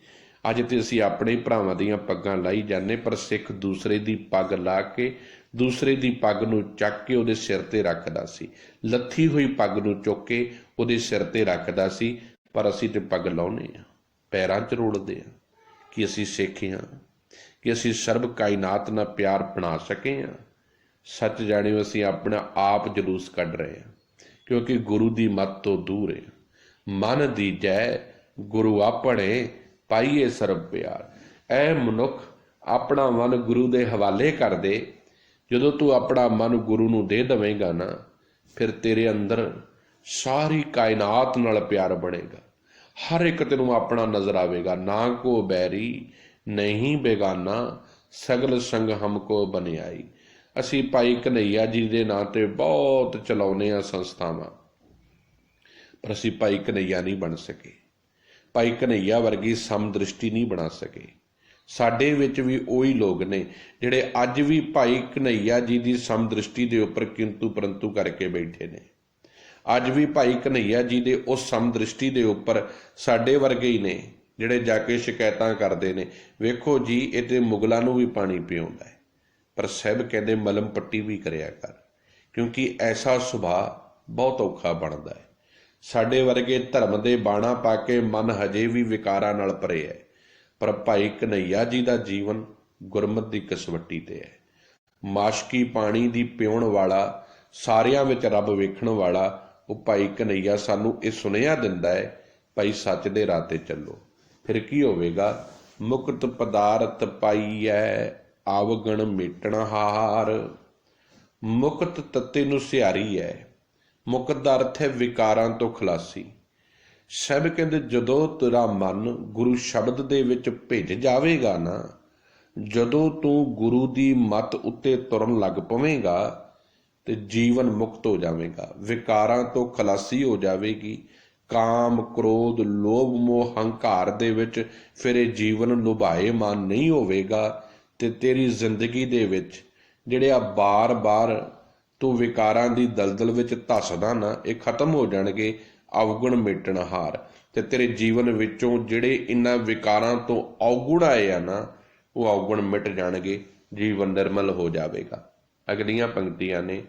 ਅੱਜ ਤੇ ਅਸੀਂ ਆਪਣੇ ਭਰਾਵਾਂ ਦੀਆਂ ਪੱਗਾਂ ਲਾਈ ਜਾਂਦੇ, ਪਰ ਸਿੱਖ ਦੂਸਰੇ ਦੀ ਪੱਗ ਲਾ ਕੇ, ਦੂਸਰੇ ਦੀ ਪੱਗ ਨੂੰ ਚੱਕ ਕੇ ਉਹਦੇ ਸਿਰ ਤੇ ਰੱਖਦਾ ਸੀ। ਲੱਥੀ ਹੋਈ ਪੱਗ ਨੂੰ ਚੁੱਕ ਕੇ ਉਹਦੇ ਸਿਰ ਤੇ ਰੱਖਦਾ ਸੀ। ਪਰ ਅਸੀਂ ਤੇ ਪੱਗ ਲਾਉਂਦੇ ਹਾਂ, ਪੈਰਾਂ 'ਚ ਰੋੜਦੇ ਹਾਂ ਕਿ ਅਸੀਂ ਸਿੱਖ ਹਾਂ, ਕਿ ਅਸੀਂ ਸਰਬ ਕਾਇਨਾਤ ਨਾਲ ਪਿਆਰ ਬਣਾ ਸਕੇ ਹਾਂ। ਸੱਚ ਜਾਣਿਓ, ਅਸੀਂ ਆਪਣਾ ਆਪ ਜਲੂਸ ਕੱਢ ਰਹੇ ਹਾਂ, ਕਿਉਂਕਿ ਗੁਰੂ ਦੀ ਮੱਤ ਤੋਂ ਦੂਰ ਹੈ। ਮਨ ਦੀਜੈ ਗੁਰੂ ਆਪਣੇ, ਪਾਈਏ ਸਰਬ ਪਿਆਰ। ਇਹ ਮਨੁੱਖ ਆਪਣਾ ਮਨ ਗੁਰੂ ਦੇ ਹਵਾਲੇ ਕਰ ਦੇ। ਜਦੋਂ ਤੂੰ ਆਪਣਾ ਮਨ ਗੁਰੂ ਨੂੰ ਦੇ ਦੇਵੇਂਗਾ ਨਾ, ਫਿਰ ਤੇਰੇ ਅੰਦਰ ਸਾਰੀ ਕਾਇਨਾਤ ਨਾਲ ਪਿਆਰ ਬਣੇਗਾ। ਹਰ ਇੱਕ ਤੈਨੂੰ ਆਪਣਾ ਨਜ਼ਰ ਆਵੇਗਾ। ਨਾ ਕੋ ਬੈਰੀ ਨਹੀਂ ਬੇਗਾਨਾ, ਸਗਲ ਸੰਗ ਹਮਕੋ ਬਨਿਆਈ। ਅਸੀਂ ਭਾਈ ਕਨ੍ਹਈਆ ਜੀ ਦੇ ਨਾਂ 'ਤੇ ਬਹੁਤ ਚਲਾਉਂਦੇ ਹਾਂ ਸੰਸਥਾਵਾਂ, ਪਰ ਅਸੀਂ ਭਾਈ ਕਨ੍ਹਈਆ ਨਹੀਂ ਬਣ ਸਕੇ। ਭਾਈ ਕਨ੍ਹਈਆ ਵਰਗੀ ਸਮਦ੍ਰਿਸ਼ਟੀ ਨਹੀਂ ਬਣਾ ਸਕੇ। ਸਾਡੇ ਵਿੱਚ ਵੀ ਉਹੀ ਲੋਕ ਨੇ ਜਿਹੜੇ ਅੱਜ ਵੀ ਭਾਈ ਕਨ੍ਹਈਆ ਜੀ ਦੀ ਸਮਦ੍ਰਿਸ਼ਟੀ ਦੇ ਉੱਪਰ ਕਿੰਤੂ ਪਰੰਤੂ ਕਰਕੇ ਬੈਠੇ ਨੇ। ਅੱਜ ਵੀ ਭਾਈ ਕਨ੍ਹਈਆ ਜੀ ਦੇ ਉਸ ਸਮਦ੍ਰਿਸ਼ਟੀ ਦੇ ਉੱਪਰ ਸਾਡੇ ਵਰਗੇ ਹੀ ਨੇ ਜਿਹੜੇ ਜਾ ਕੇ ਸ਼ਿਕਾਇਤਾਂ ਕਰਦੇ ਨੇ, ਵੇਖੋ ਜੀ ਇਹ ਤੇ ਮੁਗਲਾਂ ਨੂੰ ਵੀ ਪਾਣੀ ਪਿਆਉਂਦਾ ਹੈ। ਪਰ ਸਾਹਿਬ ਕਹਿੰਦੇ ਮਲਮ ਪੱਟੀ ਵੀ ਕਰਿਆ ਕਰ, ਕਿਉਂਕਿ ਐਸਾ ਸੁਭਾਅ ਬਹੁਤ ਔਖਾ ਬਣਦਾ ਹੈ। ਸਾਡੇ ਵਰਗੇ ਧਰਮ ਦੇ ਬਾਣਾ ਪਾ ਕੇ ਮਨ ਹਜੇ ਵੀ ਵਿਕਾਰਾਂ ਨਾਲ ਭਰੇ ਹੈ, ਪਰ ਭਾਈ ਕਨ੍ਹਈਆ ਜੀ ਦਾ ਜੀਵਨ ਗੁਰਮਤ ਦੀ ਕਸਵੱਟੀ ਤੇ ਹੈ। ਮਾਸ਼ਕੀ ਪਾਣੀ ਦੀ ਪਿਉਣ ਵਾਲਾ, ਸਾਰਿਆਂ ਵਿੱਚ ਰੱਬ ਵੇਖਣ ਵਾਲਾ ਉਹ ਭਾਈ ਕਨ੍ਹਈਆ ਸਾਨੂੰ ਇਹ ਸੁਨੇਹਾ ਦਿੰਦਾ ਹੈ, ਭਾਈ ਸੱਚ ਦੇ ਰਾਹ ਤੇ ਚੱਲੋ। ਫਿਰ ਕੀ ਹੋਵੇਗਾ? ਮੁਕਤ ਪਦਾਰਥ ਪਾਈਐ ਆਵਗਣ ਮੇਟਣ ਹਾਰ। ਮੁਕਤ ਤੱਤੇ ਨੂੰ ਸਿਹਾਰੀ ਹੈ। ਮੁਕਤ ਦਾ ਅਰਥ ਹੈ ਵਿਕਾਰਾਂ ਤੋਂ ਖਲਾਸੀ। ਸਾਹਿਬ ਕਹਿੰਦੇ ਜਦੋਂ ਤੇਰਾ ਮਨ ਗੁਰੂ ਸ਼ਬਦ ਦੇ ਵਿੱਚ ਭਿੱਜ ਜਾਵੇਗਾ ਨਾ, ਜਦੋਂ ਤੂੰ ਗੁਰੂ ਦੀ ਮੱਤ ਉੱਤੇ ਤੁਰਨ ਲੱਗ ਪਵੇਂਗਾ ਤੇ ਜੀਵਨ ਮੁਕਤ ਹੋ ਜਾਵੇਗਾ, ਵਿਕਾਰਾਂ ਤੋਂ ਖਲਾਸੀ ਹੋ ਜਾਵੇਗੀ। ਕਾਮ, ਕ੍ਰੋਧ, ਲੋਭ, ਮੋਹ, ਹੰਕਾਰ ਦੇ ਵਿੱਚ ਫਿਰ ਇਹ ਜੀਵਨ ਲੁਭਾਏਮਾਨ ਨਹੀਂ ਹੋਵੇਗਾ ਤੇ ਤੇਰੀ ਜ਼ਿੰਦਗੀ ਦੇ ਵਿੱਚ ਜਿਹੜੇ ਆ ਬਾਰ-ਬਾਰ ਤੂੰ ਵਿਕਾਰਾਂ ਦੀ ਦਲਦਲ ਵਿੱਚ ਧੱਸਦਾ ਨਾ, ਇਹ ਖਤਮ ਹੋ ਜਾਣਗੇ। ਅਵਗੁਣ ਮੇਟਣ ਹਾਰ। ਤੇ ਤੇਰੇ ਜੀਵਨ ਵਿੱਚੋਂ ਜਿਹੜੇ ਇਹਨਾਂ ਵਿਕਾਰਾਂ ਤੋਂ ਔਗੁਣ ਆਏ ਆ ਨਾ, ਉਹ ਔਗੁਣ ਮਿਟ ਜਾਣਗੇ, ਜੀਵਨ ਨਿਰਮਲ ਹੋ ਜਾਵੇਗਾ। ਅਗਲੀਆਂ ਪੰਕਤੀਆਂ ਨੇ,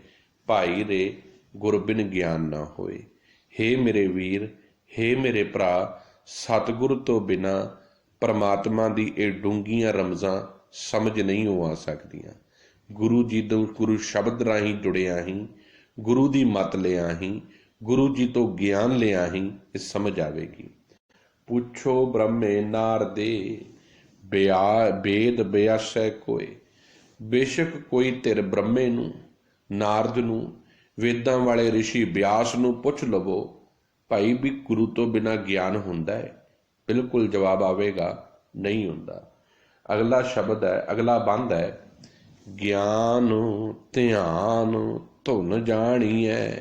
ਭਾਈ ਰੇ ਗੁਰਬਿਨ ਗਿਆਨ ਨਾ ਹੋਏ। ਹੇ ਮੇਰੇ ਵੀਰ, ਹੇ ਮੇਰੇ ਭਰਾ, ਸਤਿਗੁਰ ਤੋਂ ਬਿਨਾਂ ਪਰਮਾਤਮਾ ਦੀ ਇਹ ਡੂੰਘੀਆਂ ਰਮਜ਼ਾਂ ਸਮਝ ਨਹੀਂ ਹੋ ਆ ਸਕਦੀਆਂ। ਗੁਰੂ ਜੀ ਤੋਂ, ਗੁਰੂ ਸ਼ਬਦ ਰਾਹੀਂ ਜੁੜਿਆ ਹੀ, ਗੁਰੂ ਦੀ ਮੱਤ ਲਿਆ ਹੀ, ਗੁਰੂ ਜੀ ਤੋਂ ਗਿਆਨ ਲਿਆ ਹੀ ਇਹ ਸਮਝ ਆਵੇਗੀ। ਪੁੱਛੋ ਬ੍ਰਹਮੇ ਨਾਰਦੇ, ਬੇਦ ਬਿਆਸੈ ਕੋਏ। ਬੇਸ਼ੱਕ ਕੋਈ ਧਿਰ ਬ੍ਰਹਮੇ ਨੂੰ, ਨਾਰਦ ਨੂੰ, ਵੇਦਾਂ ਵਾਲੇ ਰਿਸ਼ੀ ਬਿਆਸ ਨੂੰ ਪੁੱਛ ਲਵੋ, ਭਾਈ ਵੀ ਗੁਰੂ ਤੋਂ ਬਿਨਾਂ ਗਿਆਨ ਹੁੰਦਾ ਹੈ? ਬਿਲਕੁਲ ਜਵਾਬ ਆਵੇਗਾ, ਨਹੀਂ ਹੁੰਦਾ। ਅਗਲਾ ਸ਼ਬਦ ਹੈ, ਅਗਲਾ ਬੰਦ ਹੈ, ਗਿਆਨ ਧਿਆਨ ਧੁਨ ਜਾਣੀਐ,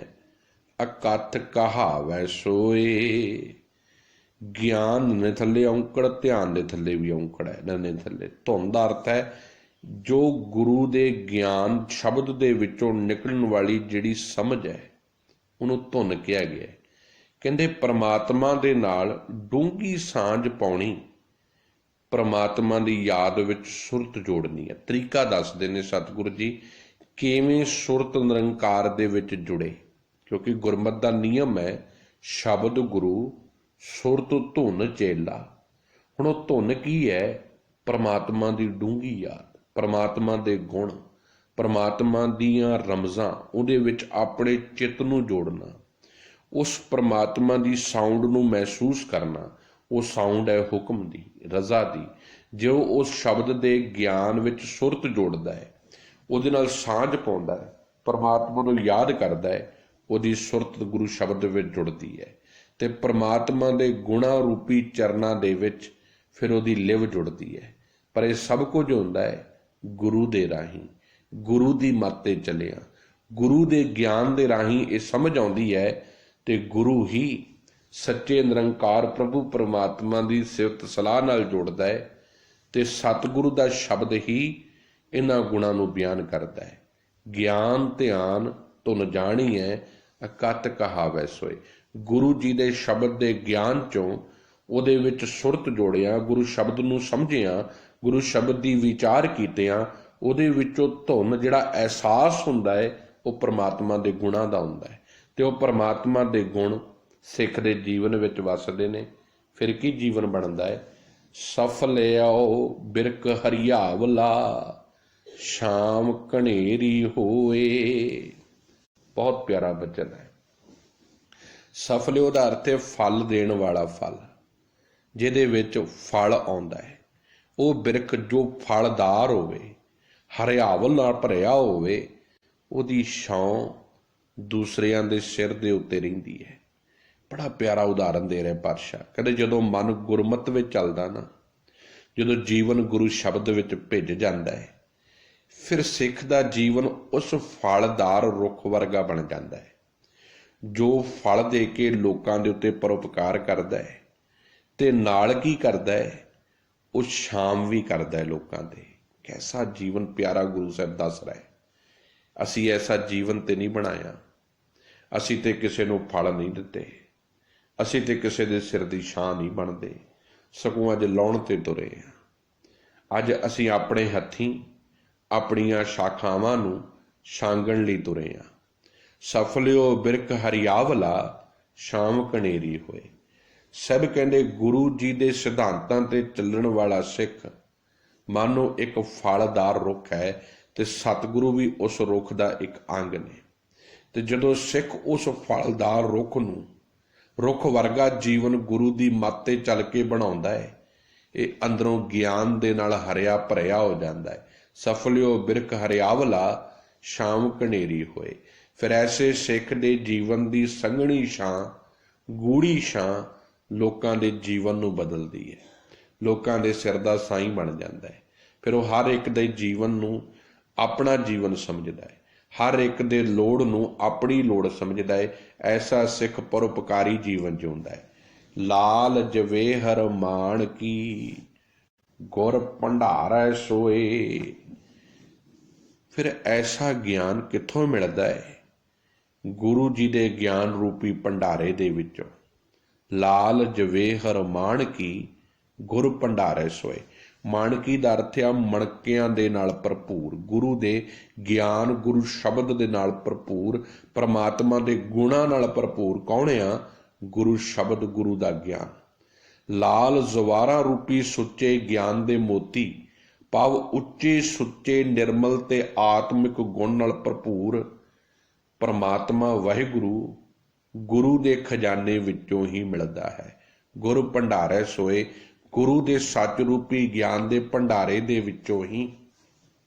ਅਕਥ ਕਹਾਵੈ ਸੋਏ। ਗਿਆਨ ਨੇ ਥੱਲੇ ਔਂਕੜ, ਧਿਆਨ ਦੇ ਥੱਲੇ ਵੀ ਔਂਕੜ ਹੈ, ਨੰਨੇ ਥੱਲੇ। ਧੁਨ ਦਾ ਅਰਥ ਹੈ ਜੋ ਗੁਰੂ ਦੇ ਗਿਆਨ ਸ਼ਬਦ ਦੇ ਵਿੱਚੋਂ ਨਿਕਲਣ ਵਾਲੀ ਜਿਹੜੀ ਸਮਝ ਹੈ, ਉਹਨੂੰ ਧੁਨ ਕਿਹਾ ਗਿਆ। ਕਹਿੰਦੇ ਪਰਮਾਤਮਾ ਦੇ ਨਾਲ ਡੂੰਘੀ ਸਾਂਝ ਪਾਉਣੀ, ਪਰਮਾਤਮਾ ਦੀ ਯਾਦ ਵਿੱਚ ਸੁਰਤ ਜੋੜਨੀ ਹੈ। ਤਰੀਕਾ ਦੱਸਦੇ ਨੇ ਸਤਿਗੁਰੂ ਜੀ ਕਿਵੇਂ ਸੁਰਤ ਨਿਰੰਕਾਰ ਦੇ ਵਿੱਚ ਜੁੜੇ, ਕਿਉਂਕਿ ਗੁਰਮਤਿ ਦਾ ਨਿਯਮ ਹੈ ਸ਼ਬਦ ਗੁਰੂ ਸੁਰਤ ਧੁਨ ਚੇਲਾ। ਹੁਣ ਉਹ ਧੁਨ ਕੀ ਹੈ? ਪਰਮਾਤਮਾ ਦੀ ਡੂੰਘੀ ਯਾਦ, ਪਰਮਾਤਮਾ ਦੇ ਗੁਣ, ਪਰਮਾਤਮਾ ਦੀਆਂ ਰਮਜ਼ਾਂ, ਉਹਦੇ ਵਿੱਚ ਆਪਣੇ ਚਿੱਤ ਨੂੰ ਜੋੜਨਾ, ਉਸ ਪਰਮਾਤਮਾ ਦੀ ਸਾਊਂਡ ਨੂੰ ਮਹਿਸੂਸ ਕਰਨਾ। ਉਹ ਸਾਊਂਡ ਹੈ ਹੁਕਮ ਦੀ, ਰਜ਼ਾ ਦੀ। ਜੋ ਉਸ ਸ਼ਬਦ ਦੇ ਗਿਆਨ ਵਿੱਚ ਸੁਰਤ ਜੋੜਦਾ ਹੈ, ਉਹਦੇ ਨਾਲ ਸਾਂਝ ਪਾਉਂਦਾ ਹੈ, ਪਰਮਾਤਮਾ ਨੂੰ ਯਾਦ ਕਰਦਾ ਹੈ, ਉਹਦੀ ਸੁਰਤ ਗੁਰੂ ਸ਼ਬਦ ਵਿੱਚ ਜੁੜਦੀ ਹੈ ਅਤੇ ਪਰਮਾਤਮਾ ਦੇ ਗੁਣਾਂ ਰੂਪੀ ਚਰਨਾਂ ਦੇ ਵਿੱਚ ਫਿਰ ਉਹਦੀ ਲਿਵ ਜੁੜਦੀ ਹੈ। ਪਰ ਇਹ ਸਭ ਕੁਝ ਹੁੰਦਾ ਹੈ ਗੁਰੂ ਦੇ ਰਾਹੀਂ, ਗੁਰੂ ਦੀ ਮੱਤ 'ਤੇ ਚੱਲਿਆ, ਗੁਰੂ ਦੇ ਗਿਆਨ ਦੇ ਰਾਹੀਂ ਇਹ ਸਮਝ ਆਉਂਦੀ ਹੈ ਅਤੇ ਗੁਰੂ ਹੀ ਸੱਚੇ ਨਿਰੰਕਾਰ ਪ੍ਰਭੂ ਪਰਮਾਤਮਾ ਦੀ ਸਿਫਤ ਸਲਾਹ ਨਾਲ ਜੋੜਦਾ ਹੈ ਅਤੇ ਸਤਿਗੁਰੂ ਦਾ ਸ਼ਬਦ ਹੀ ਇਹਨਾਂ ਗੁਣਾਂ ਨੂੰ ਬਿਆਨ ਕਰਦਾ ਹੈ। ਗਿਆਨ ਧਿਆਨ ਧੁਨ ਜਾਣੀ ਹੈ ਅਕਤ ਕਹਾਵੈ ਸੋਏ। ਗੁਰੂ ਜੀ ਦੇ ਸ਼ਬਦ ਦੇ ਗਿਆਨ 'ਚੋਂ ਉਹਦੇ ਵਿੱਚ ਸੁਰਤ ਜੋੜਿਆ, ਗੁਰੂ ਸ਼ਬਦ ਨੂੰ ਸਮਝਿਆ, ਗੁਰੂ ਸ਼ਬਦ ਦੀ ਵਿਚਾਰ ਕੀਤਿਆਂ, ਉਹਦੇ ਵਿੱਚੋਂ ਧੁਨ ਜਿਹੜਾ ਅਹਿਸਾਸ ਹੁੰਦਾ ਹੈ ਉਹ ਪਰਮਾਤਮਾ ਦੇ ਗੁਣਾਂ ਦਾ ਹੁੰਦਾ ਹੈ ਅਤੇ ਉਹ ਪਰਮਾਤਮਾ ਦੇ ਗੁਣ ਸਿੱਖ ਦੇ ਜੀਵਨ ਵਿੱਚ ਵੱਸਦੇ ਨੇ। ਫਿਰ ਕੀ ਜੀਵਨ ਬਣਦਾ ਹੈ? ਸਫਲਿਆਓ ਬਿਰਕ ਹਰਿਆਵਲਾ, ਸ਼ਾਮ ਘਨੇਰੀ ਹੋਏ। ਬਹੁਤ ਪਿਆਰਾ ਬਚਨ ਹੈ। ਸਫਲਿਓ ਦਾ ਅਰਥ ਹੈ ਫਲ ਦੇਣ ਵਾਲਾ ਫਲ, ਜਿਹਦੇ ਵਿੱਚ ਫਲ ਆਉਂਦਾ ਹੈ। ਉਹ ਬਿਰਖ ਜੋ ਫਲਦਾਰ ਹੋਵੇ, ਹਰਿਆਵਲ ਨਾਲ ਭਰਿਆ ਹੋਵੇ, ਉਹਦੀ ਛਾਂ ਦੂਸਰਿਆਂ ਦੇ ਸਿਰ ਦੇ ਉੱਤੇ ਰਹਿੰਦੀ ਹੈ। ਬੜਾ ਪਿਆਰਾ ਉਦਾਹਰਨ ਦੇ ਰਿਹਾ ਪਾਤਸ਼ਾਹ। ਕਹਿੰਦੇ ਜਦੋਂ ਮਨ ਗੁਰਮਤ ਵਿੱਚ ਚੱਲਦਾ ਨਾ, ਜਦੋਂ ਜੀਵਨ ਗੁਰੂ ਸ਼ਬਦ ਵਿੱਚ ਭਿੱਜ ਜਾਂਦਾ ਹੈ, ਫਿਰ ਸਿੱਖ ਦਾ ਜੀਵਨ ਉਸ ਫਲਦਾਰ ਰੁੱਖ ਵਰਗਾ ਬਣ ਜਾਂਦਾ ਹੈ, ਜੋ ਫਲ ਦੇ ਕੇ ਲੋਕਾਂ ਦੇ ਉੱਤੇ ਪਰਉਪਕਾਰ ਕਰਦਾ ਹੈ ਅਤੇ ਨਾਲ ਕੀ ਕਰਦਾ ਹੈ? ਉਹ ਸ਼ਾਮ ਵੀ ਕਰਦਾ ਹੈ ਲੋਕਾਂ ਦੇ। ਕੈਸਾ ਜੀਵਨ ਪਿਆਰਾ ਗੁਰੂ ਸਾਹਿਬ ਦੱਸ ਰਿਹਾ ਹੈ। ਅਸੀਂ ਐਸਾ ਜੀਵਨ ਤੇ ਨਹੀਂ ਬਣਾਇਆ, ਅਸੀਂ ਤੇ ਕਿਸੇ ਨੂੰ ਫਲ ਨਹੀਂ ਦਿੱਤੇ, ਅਸੀਂ ਤੇ ਕਿਸੇ ਦੇ ਸਿਰ ਦੀ ਛਾਂ ਨਹੀਂ ਬਣਦੇ, ਸਗੋਂ ਅੱਜ ਲਾਉਣ ਤੇ ਤੁਰੇ ਹਾਂ। ਅੱਜ ਅਸੀਂ ਆਪਣੇ ਹੱਥੀਂ ਆਪਣੀਆਂ ਸ਼ਾਖਾਵਾਂ ਨੂੰ ਛਾਂਗਣ ਲਈ ਤੁਰੇ ਹਾਂ। ਸਫਲਿਓ ਬਿਰਕ ਹਰਿਆਵਲਾ, ਸ਼ਾਮ ਘਨੇਰੀ ਹੋਏ। ਸਭ ਕਹਿੰਦੇ ਗੁਰੂ ਜੀ ਦੇ ਸਿਧਾਂਤਾਂ 'ਤੇ ਚੱਲਣ ਵਾਲਾ ਸਿੱਖ ਮਾਨੋ ਇੱਕ ਫਲਦਾਰ ਰੁੱਖ ਹੈ ਅਤੇ ਸਤਿਗੁਰੂ ਵੀ ਉਸ ਰੁੱਖ ਦਾ ਇੱਕ ਅੰਗ ਨੇ। ਅਤੇ ਜਦੋਂ ਸਿੱਖ ਉਸ ਫਲਦਾਰ ਰੁੱਖ ਨੂੰ, ਰੁੱਖ ਵਰਗਾ ਜੀਵਨ ਗੁਰੂ ਦੀ ਮੱਤ 'ਤੇ ਚੱਲ ਕੇ ਬਣਾਉਂਦਾ ਹੈ, ਇਹ ਅੰਦਰੋਂ ਗਿਆਨ ਦੇ ਨਾਲ ਹਰਿਆ ਭਰਿਆ ਹੋ ਜਾਂਦਾ ਹੈ। ਸਫਲਿਓ ਬਿਰਕ ਹਰਿਆਵਲਾ, ਸ਼ਾਮ ਘਨੇਰੀ ਹੋਏ। ਫਿਰ ਐਸੇ ਸਿੱਖ ਦੇ ਜੀਵਨ ਦੀ ਸੰਘਣੀ ਛਾਂ, ਗੂੜੀ ਛਾਂ ਲੋਕਾਂ ਦੇ ਜੀਵਨ ਨੂੰ ਬਦਲਦੀ ਹੈ, ਲੋਕਾਂ ਦੇ ਸਿਰ ਦਾ ਸਾਈਂ ਬਣ ਜਾਂਦਾ ਹੈ। ਫਿਰ ਉਹ ਹਰ ਇੱਕ ਦੇ ਜੀਵਨ ਨੂੰ ਆਪਣਾ ਜੀਵਨ ਸਮਝਦਾ ਹੈ, ਹਰ ਇੱਕ ਦੇ ਲੋੜ ਨੂੰ ਆਪਣੀ ਲੋੜ ਸਮਝਦਾ ਹੈ। ਐਸਾ ਸਿੱਖ ਪਰਉਪਕਾਰੀ ਜੀਵਨ ਜਿਉਂਦਾ ਹੈ। ਲਾਲ ਜਵੇਹਰ ਮਾਣ ਕੀ, ਗੁਰ ਭੰਡਾਰੈ ਸੋਏ। ਫਿਰ ਐਸਾ ਗਿਆਨ ਕਿੱਥੋਂ ਮਿਲਦਾ ਹੈ? ਗੁਰੂ ਜੀ ਦੇ ਗਿਆਨ ਰੂਪੀ ਭੰਡਾਰੇ ਦੇ ਵਿੱਚੋਂ। ਲਾਲ ਜਵੇਹਰ ਮਾਣ ਕੀ, ਗੁਰ ਭੰਡਾਰੈ ਸੋਏ। ਮਾਣਕੀ ਦਾ ਅਰਥ ਆ ਮਣਕਿਆਂ ਦੇ ਨਾਲ ਭਰਪੂਰ, ਗੁਰੂ ਦੇ ਗਿਆਨ, ਗੁਰੂ ਸ਼ਬਦ ਦੇ ਨਾਲ ਭਰਪੂਰ, ਪਰਮਾਤਮਾ ਦੇ ਗੁਣਾਂ ਨਾਲ ਭਰਪੂਰ। ਕੌਣ ਆ? ਗੁਰੂ ਸ਼ਬਦ, ਗੁਰੂ ਦਾ ਗਿਆਨ। ਲਾਲ ਜਵਾਰਾ ਰੂਪੀ ਸੁੱਚੇ ਗਿਆਨ ਦੇ ਮੋਤੀ, ਭਾਵ ਉੱਚੇ ਸੁੱਚੇ ਨਿਰਮਲ ਤੇ ਆਤਮਿਕ ਗੁਣ ਨਾਲ ਭਰਪੂਰ ਪਰਮਾਤਮਾ ਵਾਹਿਗੁਰੂ ਗੁਰੂ ਦੇ ਖਜ਼ਾਨੇ ਵਿੱਚੋਂ ਹੀ ਮਿਲਦਾ ਹੈ। ਗੁਰ ਭੰਡਾਰੈ ਸੋਏ, ਗੁਰੂ ਦੇ ਸੱਚ ਰੂਪੀ ਗਿਆਨ ਦੇ ਭੰਡਾਰੇ ਦੇ ਵਿੱਚੋਂ ਹੀ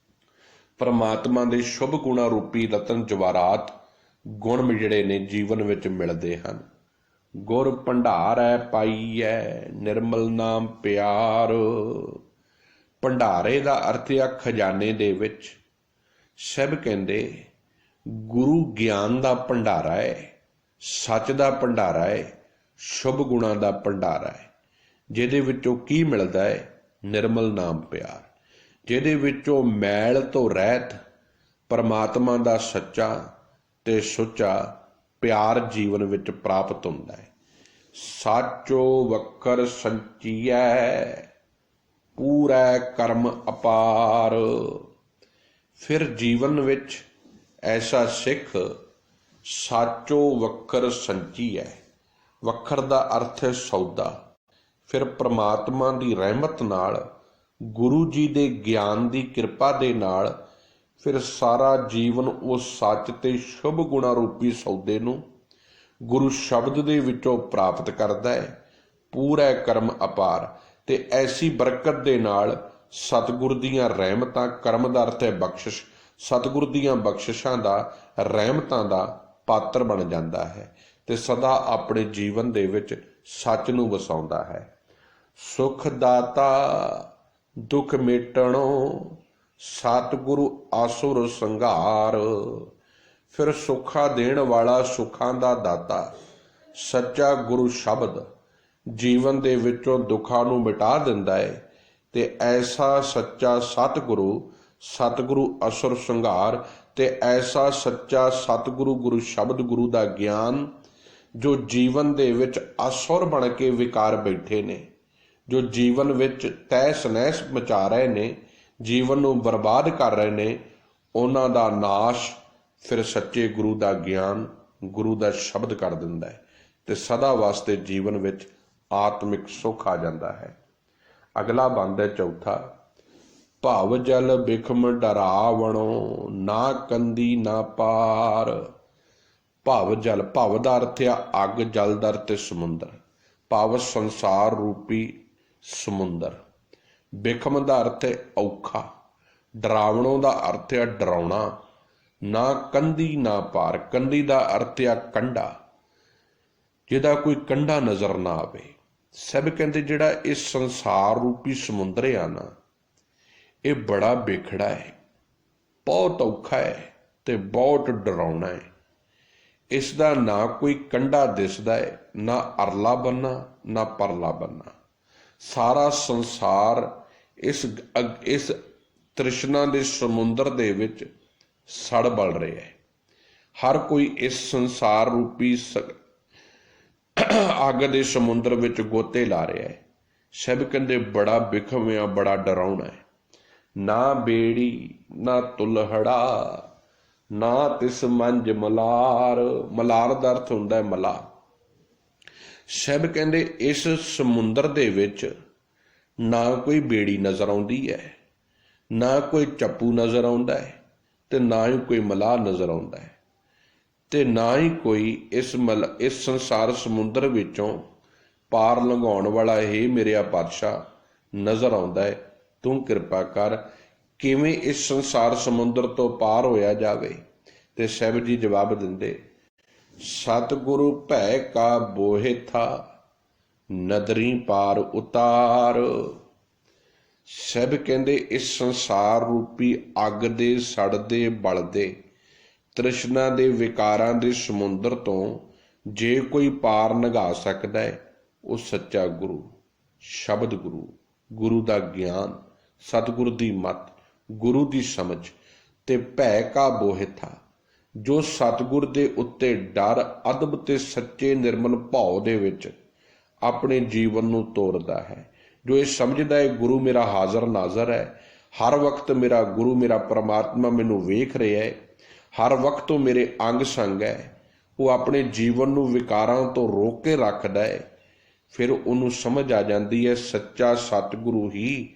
ਪਰਮਾਤਮਾ ਦੇ ਸ਼ੁਭ ਗੁਣਾ ਰੂਪੀ ਰਤਨ ਜਵਾਹਰਾਤ ਗੁਣ ਜਿਹੜੇ ਨੇ ਜੀਵਨ ਵਿੱਚ ਮਿਲਦੇ ਹਨ। ਗੁਰ ਭੰਡਾਰੈ ਪਾਈਐ, ਨਿਰਮਲ ਨਾਮ ਪਿਆਰ। ਭੰਡਾਰੇ ਦਾ ਅਰਥ ਆ ਖਜ਼ਾਨੇ ਦੇ ਵਿੱਚ। ਸਭ ਕਹਿੰਦੇ ਗੁਰੂ ਗਿਆਨ ਦਾ ਭੰਡਾਰਾ ਹੈ, ਸੱਚ ਦਾ ਭੰਡਾਰਾ ਹੈ, ਸ਼ੁਭ ਗੁਣਾਂ ਦਾ ਭੰਡਾਰਾ ਹੈ, ਜਿਹਦੇ ਵਿੱਚੋਂ ਕੀ ਮਿਲਦਾ ਹੈ? ਨਿਰਮਲ ਨਾਮ ਪਿਆਰ, ਜਿਹਦੇ ਵਿੱਚੋਂ ਮੈਲ ਤੋਂ ਰਹਿਤ ਪਰਮਾਤਮਾ ਦਾ ਸੱਚਾ ਤੇ ਸੁੱਚਾ ਪਿਆਰ ਜੀਵਨ ਵਿੱਚ ਪ੍ਰਾਪਤ ਹੁੰਦਾ ਹੈ। ਸਾਚੋ ਵਖਰ ਸੰਚੀਐ, ਪੂਰਾ ਕਰਮ ਅਪਾਰ। ਫਿਰ ਜੀਵਨ ਵਿੱਚ ਐਸਾ ਸਿੱਖ ਸਾਚੋ ਵਖਰ ਸੰਚੀਐ। ਵਖਰ ਦਾ ਅਰਥ ਹੈ ਸੌਦਾ, ਫਿਰ ਪ੍ਰਮਾਤਮਾ ਦੀ ਰਹਿਮਤ ਨਾਲ, ਗੁਰੂ ਜੀ ਦੇ ਗਿਆਨ ਦੀ ਕਿਰਪਾ ਦੇ ਨਾਲ ਫਿਰ ਸਾਰਾ ਜੀਵਨ ਉਸ ਸੱਚ ਤੇ ਸ਼ੁਭ ਗੁਣਾ ਰੂਪੀ ਸੌਦੇ ਨੂੰ ਗੁਰੂ ਸ਼ਬਦ ਦੇ ਵਿੱਚੋਂ ਪ੍ਰਾਪਤ ਕਰਦਾ ਹੈ। ਪੂਰਾ ਕਰਮ ਅਪਾਰ ਤੇ ਐਸੀ ਬਰਕਤ ਦੇ ਨਾਲ ਸਤਿਗੁਰ ਦੀਆਂ ਰਹਿਮਤਾਂ, ਕਰਮ ਦਾ ਅਰਥ ਹੈ ਬਖਸ਼ਿਸ਼, ਸਤਿਗੁਰ ਦੀਆਂ ਬਖਸ਼ਿਸ਼ਾਂ ਦਾ, ਰਹਿਮਤਾਂ ਦਾ ਪਾਤਰ ਬਣ ਜਾਂਦਾ ਹੈ ਤੇ ਸਦਾ ਆਪਣੇ ਜੀਵਨ ਦੇ ਵਿੱਚ ਸੱਚ ਨੂੰ ਵਸਾਉਂਦਾ ਹੈ। ਸੁਖ ਦਾਤਾ ਦੁੱਖ ਮੇਟਣੋ, ਸਤਿਗੁਰੂ ਆਸੁਰ ਸੰਘਾਰ। ਫਿਰ ਸੁੱਖਾਂ ਦੇਣ ਵਾਲਾ, ਸੁੱਖਾਂ ਦਾ ਦਾਤਾ ਸੱਚਾ ਗੁਰੂ ਸ਼ਬਦ ਜੀਵਨ ਦੇ ਵਿੱਚੋਂ ਦੁੱਖਾਂ ਨੂੰ ਮਿਟਾ ਦਿੰਦਾ ਹੈ ਤੇ ਐਸਾ ਸੱਚਾ ਸਤਿਗੁਰੂ, ਸਤਿਗੁਰੂ ਅਸੁਰ ਸੰਘਾਰ ਤੇ ਐਸਾ ਸੱਚਾ ਸਤਿਗੁਰੂ, ਗੁਰੂ ਸ਼ਬਦ, ਗੁਰੂ ਦਾ ਗਿਆਨ ਜੋ ਜੀਵਨ ਦੇ ਵਿੱਚ ਅਸੁਰ ਬਣ ਕੇ ਵਿਕਾਰ ਬੈਠੇ ਨੇ, ਜੋ ਜੀਵਨ ਵਿੱਚ ਤਹਿਸ ਨਹਿਸ ਮਚਾ ਰਹੇ ਨੇ, ਜੀਵਨ ਨੂੰ ਬਰਬਾਦ ਕਰ ਰਹੇ ਨੇ, ਉਹਨਾਂ ਦਾ ਨਾਸ਼ ਫਿਰ ਸੱਚੇ ਗੁਰੂ ਦਾ ਗਿਆਨ, ਗੁਰੂ ਦਾ ਸ਼ਬਦ ਕਰ ਦਿੰਦਾ ਹੈ ਤੇ ਸਦਾ ਵਾਸਤੇ ਜੀਵਨ ਵਿੱਚ ਆਤਮਿਕ ਸੁੱਖ ਆ ਜਾਂਦਾ ਹੈ। ਅਗਲਾ ਬੰਦ ਹੈ ਚੌਥਾ, ਭਵ ਜਲ ਬਿਖਮ ਡਰਾਵਣੋ, ਨਾ ਕੰਦੀ ਨਾ ਪਾਰ। ਭਵ ਜਲ, ਭਵ ਦਾ ਅਰਥ ਆ ਅੱਗ, ਜਲ ਦਾ ਅਰਥ ਸਮੁੰਦਰ, ਭਵ ਸੰਸਾਰ ਰੂਪੀ ਸਮੁੰਦਰ। ਬਿਖਮ ਦਾ ਅਰਥ ਹੈ ਔਖਾ, ਡਰਾਵਣੋਂ ਦਾ ਅਰਥ ਹੈ ਡਰਾਉਣਾ, ਨਾ ਕੰਦੀ ਨਾ ਪਾਰ। ਕੰਦੀ ਦਾ ਅਰਥ ਆ ਕੰਢਾ, ਜਿਹਦਾ ਕੋਈ ਕੰਢਾ ਨਜ਼ਰ ਨਾ ਆਵੇ। ਸਭ ਕਹਿੰਦੇ ਜਿਹੜਾ ਇਹ ਸੰਸਾਰ ਰੂਪੀ ਸਮੁੰਦਰ ਆ ਨਾ, ਇਹ ਬੜਾ ਬੇਖੜਾ ਹੈ, ਬਹੁਤ ਔਖਾ ਹੈ ਤੇ ਬਹੁਤ ਡਰਾਉਣਾ ਹੈ। ਇਸ ਦਾ ਨਾ ਕੋਈ ਕੰਢਾ ਦਿਸਦਾ ਹੈ, ਨਾ ਅਰਲਾ ਬੰਨਾ ਨਾ ਪਰਲਾ ਬੰਨਾ। ਸਾਰਾ ਸੰਸਾਰ ਇਸ ਤ੍ਰਿਸ਼ਨਾ ਦੇ ਸਮੁੰਦਰ ਦੇ ਵਿੱਚ ਸੜ ਬਲ ਰਿਹਾ ਹੈ। ਹਰ ਕੋਈ ਇਸ ਸੰਸਾਰ ਰੂਪੀ ਅੱਗ ਦੇ ਸਮੁੰਦਰ ਵਿੱਚ ਗੋਤੇ ਲਾ ਰਿਹਾ ਹੈ। ਸਭ ਕਹਿੰਦੇ ਬੜਾ ਬਿਖਮ ਆ, ਬੜਾ ਡਰਾਉਣਾ ਹੈ। ਨਾ ਬੇੜੀ ਨਾ ਤੁਲਹੜਾ, ਨਾ ਤਿਸ ਮੰਜ ਮਲਾਰ। ਮਲਾਰ ਦਾ ਅਰਥ ਹੁੰਦਾ ਹੈ ਮਲਾ। ਸਭ ਕਹਿੰਦੇ ਇਸ ਸਮੁੰਦਰ ਦੇ ਵਿੱਚ ਨਾ ਕੋਈ ਬੇੜੀ ਨਜ਼ਰ ਆਉਂਦੀ ਹੈ, ਨਾ ਕੋਈ ਚੱਪੂ ਨਜ਼ਰ ਆਉਂਦਾ ਹੈ ਤੇ ਨਾ ਹੀ ਕੋਈ ਮਲਾਹ ਨਜ਼ਰ ਆਉਂਦਾ ਹੈ ਤੇ ਨਾ ਹੀ ਕੋਈ ਇਸ ਸੰਸਾਰ ਸਮੁੰਦਰ ਵਿੱਚੋਂ ਪਾਰ ਲੰਘਾਉਣ ਵਾਲਾ ਇਹ ਮੇਰਿਆ ਪਾਤਸ਼ਾਹ ਨਜ਼ਰ ਆਉਂਦਾ ਹੈ। ਤੂੰ ਕਿਰਪਾ ਕਰ, ਕਿਵੇਂ ਇਸ ਸੰਸਾਰ ਸਮੁੰਦਰ ਤੋਂ ਪਾਰ ਹੋਇਆ ਜਾਵੇ। ਤੇ ਸਾਹਿਬ ਜੀ ਜਵਾਬ ਦਿੰਦੇ, ਸਤਿਗੁਰੂ ਭੈ ਕਾ ਬੋਹਿ ਥਾ, ਨਦਰੀ ਪਾਰ ਉਤਾਰ। ਸਭ ਕਹਿੰਦੇ ਇਸ ਸੰਸਾਰ ਰੂਪੀ ਅੱਗ ਦੇ ਸੜਦੇ ਬਲਦੇ ਤ੍ਰਿਸ਼ਨਾ ਦੇ ਵਿਕਾਰਾਂ ਦੇ ਸਮੁੰਦਰ ਤੋਂ ਜੇ ਕੋਈ ਪਾਰ ਲੰਘਾ ਸਕਦਾ ਹੈ, ਉਹ ਸੱਚਾ ਗੁਰੂ, ਸ਼ਬਦ ਗੁਰੂ, ਗੁਰੂ ਦਾ ਗਿਆਨ, ਸਤਿਗੁਰੂ ਦੀ ਮੱਤ, ਗੁਰੂ ਦੀ ਸਮਝ ਤੇ ਭੈ ਕਾ ਬੋਹਿਥਾ, ਜੋ ਸਤਿਗੁਰ ਦੇ ਉੱਤੇ ਡਰ, ਅਦਬ ਤੇ ਸੱਚੇ ਨਿਰਮਲ ਭਾਵ ਦੇ ਵਿੱਚ ਆਪਣੇ ਜੀਵਨ ਨੂੰ ਤੋਰਦਾ ਹੈ, ਜੋ ਇਹ ਸਮਝਦਾ ਹੈ ਗੁਰੂ ਮੇਰਾ ਹਾਜ਼ਰ ਨਾਜ਼ਰ ਹੈ, ਹਰ ਵਕਤ ਮੇਰਾ ਗੁਰੂ, ਮੇਰਾ ਪਰਮਾਤਮਾ ਮੈਨੂੰ ਵੇਖ ਰਿਹਾ ਹੈ, ਹਰ ਵਕਤ ਉਹ ਮੇਰੇ ਅੰਗ ਸੰਗ ਹੈ। ਉਹ ਆਪਣੇ ਜੀਵਨ ਨੂੰ ਵਿਕਾਰਾਂ ਤੋਂ ਰੋਕ ਕੇ ਰੱਖਦਾ ਹੈ। ਫਿਰ ਉਹਨੂੰ ਸਮਝ ਆ ਜਾਂਦੀ ਹੈ ਸੱਚਾ ਸਤਿਗੁਰੂ ਹੀ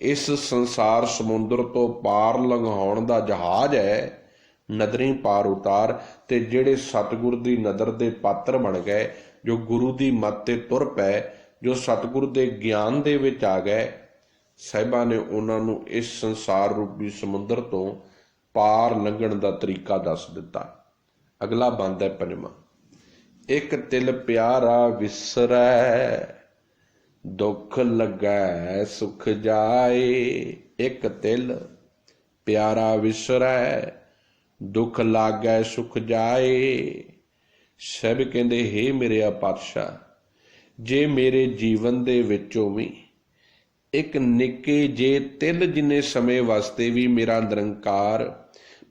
ਇਸ ਸੰਸਾਰ ਸਮੁੰਦਰ ਤੋਂ ਪਾਰ ਲੰਘਾਉਣ ਦਾ ਜਹਾਜ਼ ਹੈ। ਨਦਰੀ ਪਾਰ ਉਤਾਰ। ਤੇ ਜਿਹੜੇ ਸਤਿਗੁਰ ਦੀ ਨਦਰ ਦੇ ਪਾਤਰ ਬਣ ਗਏ, ਜੋ ਗੁਰੂ ਦੀ ਮੱਤ ਤੇ ਤੁਰ ਪਏ, ਜੋ ਸਤਿਗੁਰ ਦੇ ਗਿਆਨ ਦੇ ਵਿੱਚ ਆ ਗਏ, ਸਾਹਿਬਾਂ ਨੇ ਉਹਨਾਂ ਨੂੰ ਇਸ ਸੰਸਾਰ ਰੂਪੀ ਸਮੁੰਦਰ ਤੋਂ ਪਾਰ ਲੰਘਣ ਦਾ ਤਰੀਕਾ ਦੱਸ ਦਿੱਤਾ। ਅਗਲਾ ਬੰਦ ਹੈ ਪੰਜਵਾਂ, ਇੱਕ ਤਿਲ ਪਿਆਰਾ ਵਿਸਰੈ, ਦੁੱਖ ਲੱਗੈ ਸੁਖ ਜਾਏ। ਇੱਕ ਤਿਲ ਪਿਆਰਾ ਵਿਸਰੈ, ਦੁੱਖ ਲਾਗੈ ਸੁਖ ਜਾਏ। ਸਭ ਕਹਿੰਦੇ ਹੇ ਮੇਰੇ ਪਾਤਸ਼ਾਹ, ਜੇ ਮੇਰੇ ਜੀਵਨ ਦੇ ਵਿੱਚੋਂ ਵੀ ਇੱਕ ਨਿੱਕੇ ਜੇ ਤਿਲ ਜਿੰਨੇ ਸਮੇਂ ਵਾਸਤੇ ਵੀ ਮੇਰਾ ਨਿਰੰਕਾਰ,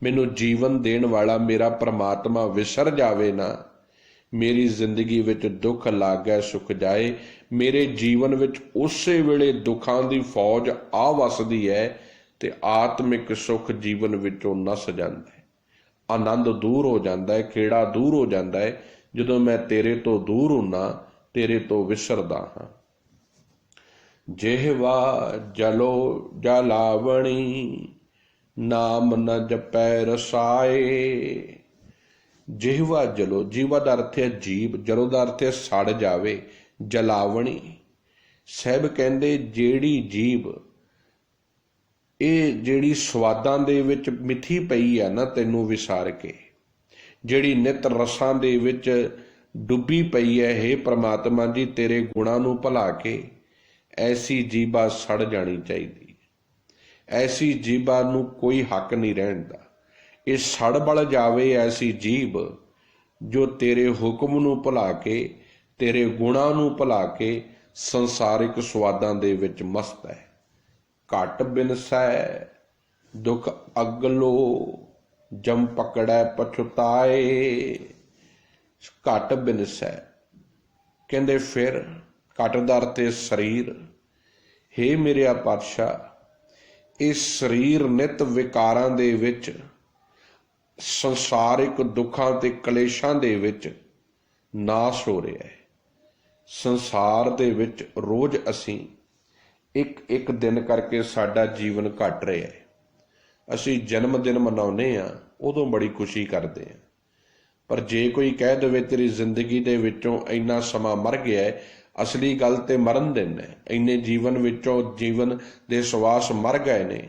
ਮੈਨੂੰ ਜੀਵਨ ਦੇਣ ਵਾਲਾ ਮੇਰਾ ਪ੍ਰਮਾਤਮਾ ਵਿਸਰ ਜਾਵੇ ਨਾ, ਮੇਰੀ ਜ਼ਿੰਦਗੀ ਵਿੱਚ ਦੁੱਖ ਲਾਗੈ ਸੁਖ ਜਾਏ, ਮੇਰੇ ਜੀਵਨ ਵਿੱਚ ਉਸੇ ਵੇਲੇ ਦੁੱਖਾਂ ਦੀ ਫੌਜ ਆ ਵਸਦੀ ਹੈ ਤੇ ਆਤਮਿਕ ਸੁੱਖ ਜੀਵਨ ਵਿੱਚੋਂ ਨਸ ਜਾਂਦਾ ਹੈ, ਆਨੰਦ ਦੂਰ ਹੋ ਜਾਂਦਾ ਹੈ, ਖੇੜਾ ਦੂਰ ਹੋ ਜਾਂਦਾ ਹੈ। ਜਦੋਂ ਮੈਂ ਤੇਰੇ ਤੋਂ ਦੂਰ ਹੁੰਨਾ, ਤੇਰੇ ਤੋਂ ਵਿਸਰਦਾ ਹਾਂ। ਜਿਹਵਾ ਜਲੋ ਜਲਾਵਣੀ, ਨਾਮ ਨ ਜਪੈ ਰਸਾਏ। ਜਿਹਵਾ ਜਲੋ, ਜੀਵਾ ਦਾ ਅਰਥ ਹੈ ਜੀਵ, ਜਲੋ ਦਾ ਅਰਥ ਹੈ ਸੜ ਜਾਵੇ, ਜਲਾਵਣੀ। ਸਾਹਿਬ ਕਹਿੰਦੇ ਜਿਹੜੀ ਜੀਵ ਇਹ ਜਿਹੜੀ ਸਵਾਦਾਂ ਦੇ ਵਿੱਚ ਮਿੱਥੀ ਪਈ ਆ ਨਾ, ਤੈਨੂੰ ਵਿਸਾਰ ਕੇ, ਜਿਹੜੀ ਨਿਤ ਰਸਾਂ ਦੇ ਵਿੱਚ ਡੁੱਬੀ ਪਈ ਹੈ, ਹੇ ਪ੍ਰਮਾਤਮਾ ਜੀ ਤੇਰੇ ਗੁਣਾਂ ਨੂੰ ਭੁਲਾ ਕੇ, ਐਸੀ ਜੀਭਾ ਸੜ ਜਾਣੀ ਚਾਹੀਦੀ। ਐਸੀ ਜੀਭਾ ਨੂੰ ਕੋਈ ਹੱਕ ਨਹੀਂ ਰਹਿਣ ਦਾ। ਇਹ ਸੜ ਬਲ ਜਾਵੇ ਐਸੀ ਜੀਭ ਜੋ ਤੇਰੇ ਹੁਕਮ ਨੂੰ ਭੁਲਾ ਕੇ, ਤੇਰੇ ਗੁਣਾਂ ਨੂੰ ਭੁਲਾ ਕੇ ਸੰਸਾਰਿਕ ਸਵਾਦਾਂ ਦੇ ਵਿੱਚ ਮਸਤ ਹੈ। ਘਟ ਬਿਨਸੈ ਦੁੱਖ ਅਗਲੋ, ਜਮ ਪਕੜੈ ਪਛੁਤਾਏ। ਘਟ ਬਿਨਸੈ ਕਹਿੰਦੇ ਫਿਰ, ਘਟ ਦਾ ਅਰਥ ਹੈ ਸਰੀਰ। ਹੇ ਮੇਰਿਆ ਪਾਤਸ਼ਾਹ, ਇਹ ਸਰੀਰ ਨਿਤ ਵਿਕਾਰਾਂ ਦੇ ਵਿੱਚ, ਸੰਸਾਰਿਕ ਦੁੱਖਾਂ ਤੇ ਕਲੇਸ਼ਾਂ ਦੇ ਵਿੱਚ ਨਾਸ਼ ਹੋ ਰਿਹਾ ਹੈ। ਸੰਸਾਰ ਦੇ ਵਿੱਚ ਰੋਜ਼ ਅਸੀਂ ਇੱਕ ਇੱਕ ਦਿਨ ਕਰਕੇ ਸਾਡਾ ਜੀਵਨ ਘਟ ਰਿਹਾ ਹੈ। ਅਸੀਂ ਜਨਮ ਦਿਨ ਮਨਾਉਂਦੇ ਹਾਂ, ਉਦੋਂ ਬੜੀ ਖੁਸ਼ੀ ਕਰਦੇ ਹਾਂ, ਪਰ ਜੇ ਕੋਈ ਕਹਿ ਦੇਵੇ ਤੇਰੀ ਜ਼ਿੰਦਗੀ ਦੇ ਵਿੱਚੋਂ ਇੰਨਾ ਸਮਾਂ ਮਰ ਗਿਆ ਹੈ, ਅਸਲੀ ਗੱਲ ਤੇ ਮਰਨ ਦਿਨ ਹੈ, ਇੰਨੇ ਜੀਵਨ ਵਿੱਚੋਂ ਜੀਵਨ ਦੇ ਸਵਾਸ ਮਰ ਗਏ ਨੇ,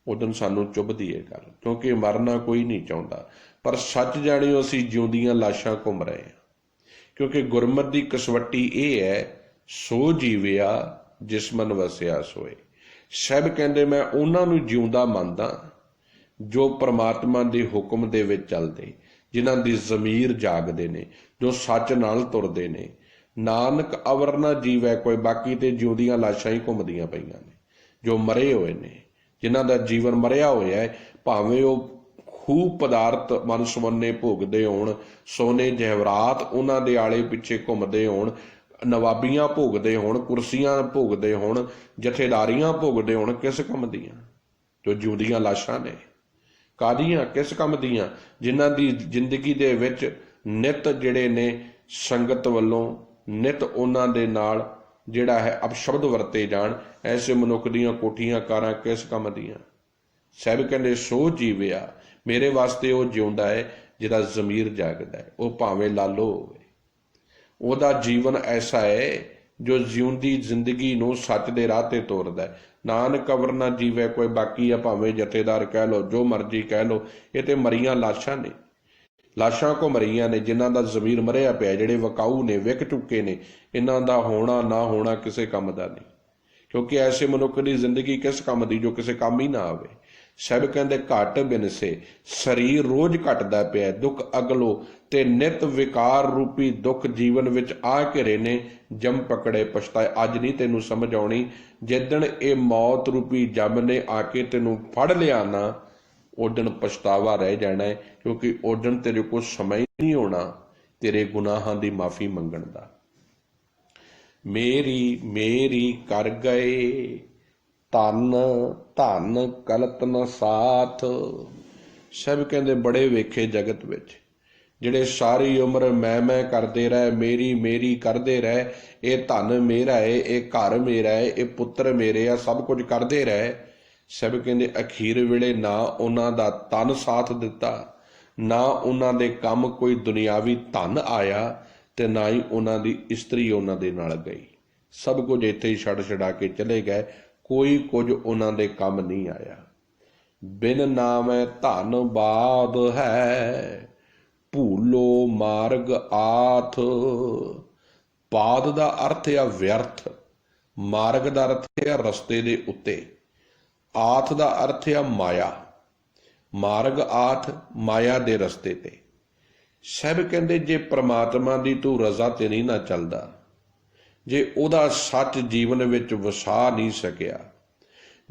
ਉਦੋਂ ਸਾਨੂੰ ਚੁੱਭਦੀ ਹੈ ਗੱਲ, ਕਿਉਂਕਿ ਮਰਨਾ ਕੋਈ ਨਹੀਂ ਚਾਹੁੰਦਾ। ਪਰ ਸੱਚ ਜਾਣਿਓ ਅਸੀਂ ਜਿਉਂਦੀਆਂ ਲਾਸ਼ਾਂ ਘੁੰਮ ਰਹੇ ਹਾਂ, ਕਿਉਂਕਿ ਗੁਰਮਤਿ ਦੀ ਕਸਵੱਟੀ ਇਹ ਹੈ, ਸੋ ਜੀਵਿਆ ਜਿਸ ਮਨ ਵਸਿਆ ਸੋਏ। ਸਾਹਿਬ ਕਹਿੰਦੇ ਮੈਂ ਉਹਨਾਂ ਨੂੰ ਜਿਉਂਦਾ ਮੰਨਦਾ ਜੋ ਪ੍ਰਮਾਤਮਾ ਦੇ ਹੁਕਮ ਦੇ ਵਿੱਚ ਚੱਲਦੇ, ਜਿਨ੍ਹਾਂ ਦੀ ਜ਼ਮੀਰ ਜਾਗਦੇ ਨੇ, ਜੋ ਸੱਚ ਨਾਲ ਤੁਰਦੇ ਨੇ। ਨਾਨਕ ਅਵਰ ਨਾ ਜੀਵੈ ਕੋਈ, ਬਾਕੀ ਤੇ ਜਿਉਂਦੀਆਂ ਲਾਸ਼ਾਂ ਹੀ ਘੁੰਮਦੀਆਂ ਪਈਆਂ ਨੇ, ਜੋ ਮਰੇ ਹੋਏ ਨੇ, ਜਿਨ੍ਹਾਂ ਦਾ ਜੀਵਨ ਮਰਿਆ ਹੋਇਆ ਹੈ। ਭਾਵੇਂ ਉਹ ਖੂਬ ਪਦਾਰਥ ਮਨ ਸੁਮੰਨੇ ਭੋਗਦੇ ਹੋਣ, ਸੋਨੇ ਜਹਵਰਾਤ ਉਹਨਾਂ ਦੇ ਆਲੇ ਪਿੱਛੇ ਘੁੰਮਦੇ ਹੋਣ, ਨਵਾਬੀਆਂ ਭੋਗਦੇ ਹੋਣ, ਕੁਰਸੀਆਂ ਭੋਗਦੇ ਹੋਣ, ਜਥੇਦਾਰੀਆਂ ਭੋਗਦੇ ਹੋਣ, ਕਿਸ ਕੰਮ ਦੀਆਂ? ਜੋ ਜਿਉਂਦੀਆਂ ਲਾਸ਼ਾਂ ਨੇ। ਕਾਹਦੀਆਂ? ਕਿਸ ਕੰਮ ਦੀਆਂ? ਜਿਨ੍ਹਾਂ ਦੀ ਜ਼ਿੰਦਗੀ ਦੇ ਵਿੱਚ ਨਿਤ ਜਿਹੜੇ ਨੇ ਸੰਗਤ ਵੱਲੋਂ ਨਿਤ ਉਹਨਾਂ ਦੇ ਨਾਲ ਜਿਹੜਾ ਹੈ ਅਪਸ਼ਬਦ ਵਰਤੇ ਜਾਣ। ਐਸੇ ਮਨੁੱਖ ਦੀਆਂ ਕੋਠੀਆਂ ਕਾਰਾਂ ਕਿਸ ਕੰਮ ਦੀਆਂ? ਸਾਹਿਬ ਕਹਿੰਦੇ ਸੋ ਜੀਵਿਆ, ਮੇਰੇ ਵਾਸਤੇ ਉਹ ਜਿਉਂਦਾ ਹੈ ਜਿਹਦਾ ਜ਼ਮੀਰ ਜਾਗਦਾ ਹੈ। ਉਹ ਭਾਵੇਂ ਲਾਲੋ ਹੋਵੇ, ਉਹਦਾ ਜੀਵਨ ਐਸਾ ਹੈ ਜੋ ਜਿਉਂਦੀ ਜ਼ਿੰਦਗੀ ਨੂੰ ਸੱਚ ਦੇ ਰਾਹ ਤੇ ਤੋਰਦਾ ਹੈ। ਨਾਨਕ ਅਵਰ ਨਾ ਜੀਵੇ ਕੋਈ, ਬਾਕੀ ਆ ਭਾਵੇਂ ਜਥੇਦਾਰ ਕਹਿ ਲਓ, ਜੋ ਮਰਜ਼ੀ ਕਹਿ ਲਓ, ਇਹ ਤੇ ਮਰੀਆਂ ਲਾਸ਼ਾਂ ਨੇ, ਲਾਸ਼ਾਂ ਘੁੰਮ ਰਹੀਆਂ ਨੇ, ਜਿਨ੍ਹਾਂ ਦਾ ਜ਼ਮੀਰ ਮਰਿਆ ਪਿਆ, ਜਿਹੜੇ ਵਿਕਾਊ ਨੇ, ਵਿਕ ਚੁੱਕੇ ਨੇ। ਇਹਨਾਂ ਦਾ ਹੋਣਾ ਨਾ ਹੋਣਾ ਕਿਸੇ ਕੰਮ ਦਾ ਨਹੀਂ, ਕਿਉਂਕਿ ਐਸੇ ਮਨੁੱਖ ਦੀ ਜ਼ਿੰਦਗੀ ਕਿਸ ਕੰਮ ਦੀ ਜੋ ਕਿਸੇ ਕੰਮ ਹੀ ਨਾ ਆਵੇ। ਸਾਹਿਬ ਕਹਿੰਦੇ ਘਟ ਬਿਨਸੇ, ਸਰੀਰ ਰੋਜ਼ ਘਟਦਾ ਪਿਆ, ਦੁੱਖ ਅਗਲੋ, ਤੇ ਨਿਤ ਵਿਕਾਰ ਰੂਪੀ ਦੁੱਖ ਜੀਵਨ ਵਿੱਚ ਆ ਘਿਰੇ ਨੇ, ਜਮ ਪਕੜੇ ਪਛਤਾਏ। ਅੱਜ ਨਹੀਂ ਤੈਨੂੰ ਸਮਝ ਆਉਣੀ, ਜਿੱਦਣ ਇਹ ਮੌਤ ਰੂਪੀ ਜਮ ਨੇ ਆ ਕੇ ਤੈਨੂੰ ਫੜ ਲਿਆ ਨਾ, ਉਦਣ ਪਛਤਾਵਾ ਰਹਿ ਜਾਣਾ ਹੈ, ਕਿਉਂਕਿ ਉਦਣ ਤੇਰੇ ਕੋਲ ਸਮਾਂ ਹੀ ਨਹੀਂ ਹੋਣਾ ਤੇਰੇ ਗੁਨਾਹਾਂ ਦੀ ਮਾਫੀ ਮੰਗਣ ਦਾ। ਮੇਰੀ ਮੇਰੀ ਕਰ ਗਏ ਧਨ ਧਨ ਕਲਤ ਨ ਸਾਥ। ਸਭ ਕਹਿੰਦੇ ਬੜੇ ਵੇਖੇ ਜਗਤ ਵਿੱਚ, ਜਿਹੜੇ ਸਾਰੀ ਉਮਰ ਮੈਂ ਕਰਦੇ ਰਹੇ, ਮੇਰੀ ਮੇਰੀ ਕਰਦੇ ਰਹੇ, ਇਹ ਧਨ ਮੇਰਾ ਹੈ, ਇਹ ਘਰ ਮੇਰਾ ਹੈ, ਇਹ ਪੁੱਤਰ ਮੇਰੇ ਆ, ਸਭ ਕੁਝ ਕਰਦੇ ਰਹੇ। ਸਭ ਕਹਿੰਦੇ ਅਖੀਰ ਵੇਲੇ ਨਾ ਉਹਨਾਂ ਦਾ ਤਨ ਸਾਥ ਦਿੱਤਾ, ਨਾ ਉਹਨਾਂ ਦੇ ਕੰਮ ਕੋਈ ਦੁਨਿਆਵੀ ਧਨ ਆਇਆ, ਤੇ ਨਾ ਹੀ ਉਹਨਾਂ ਦੀ ਇਸਤਰੀ ਉਹਨਾਂ ਦੇ ਨਾਲ ਗਈ। ਸਭ ਕੁਝ ਇੱਥੇ ਹੀ ਛੱਡ ਛਡਾ ਕੇ ਚਲੇ ਗਏ, ਕੋਈ ਕੁਝ ਉਹਨਾਂ ਦੇ ਕੰਮ ਨਹੀਂ ਆਇਆ। ਬਿਨ ਨਾਮੈ ਧਨ ਬਾਦ ਹੈ, ਭੂਲੋ ਮਾਰਗ ਆਥ। ਬਾਦ ਦਾ ਅਰਥ ਹੈ ਵਿਅਰਥ, ਮਾਰਗ ਦਾ ਅਰਥ ਹੈ ਰਸਤੇ ਦੇ ਉੱਤੇ, ਆਥ ਦਾ ਅਰਥ ਹੈ ਮਾਇਆ। ਮਾਰਗ ਆਥ ਮਾਇਆ ਦੇ ਰਸਤੇ ਤੇ। ਸਭ ਕਹਿੰਦੇ ਜੇ ਪ੍ਰਮਾਤਮਾ ਦੀ ਤੂੰ ਰਜ਼ਾ ਤੇ ਨਹੀਂ ਨਾ ਚੱਲਦਾ, ਜੇ ਉਹਦਾ ਸੱਚ ਜੀਵਨ ਵਿੱਚ ਵਸਾ ਨਹੀਂ ਸਕਿਆ,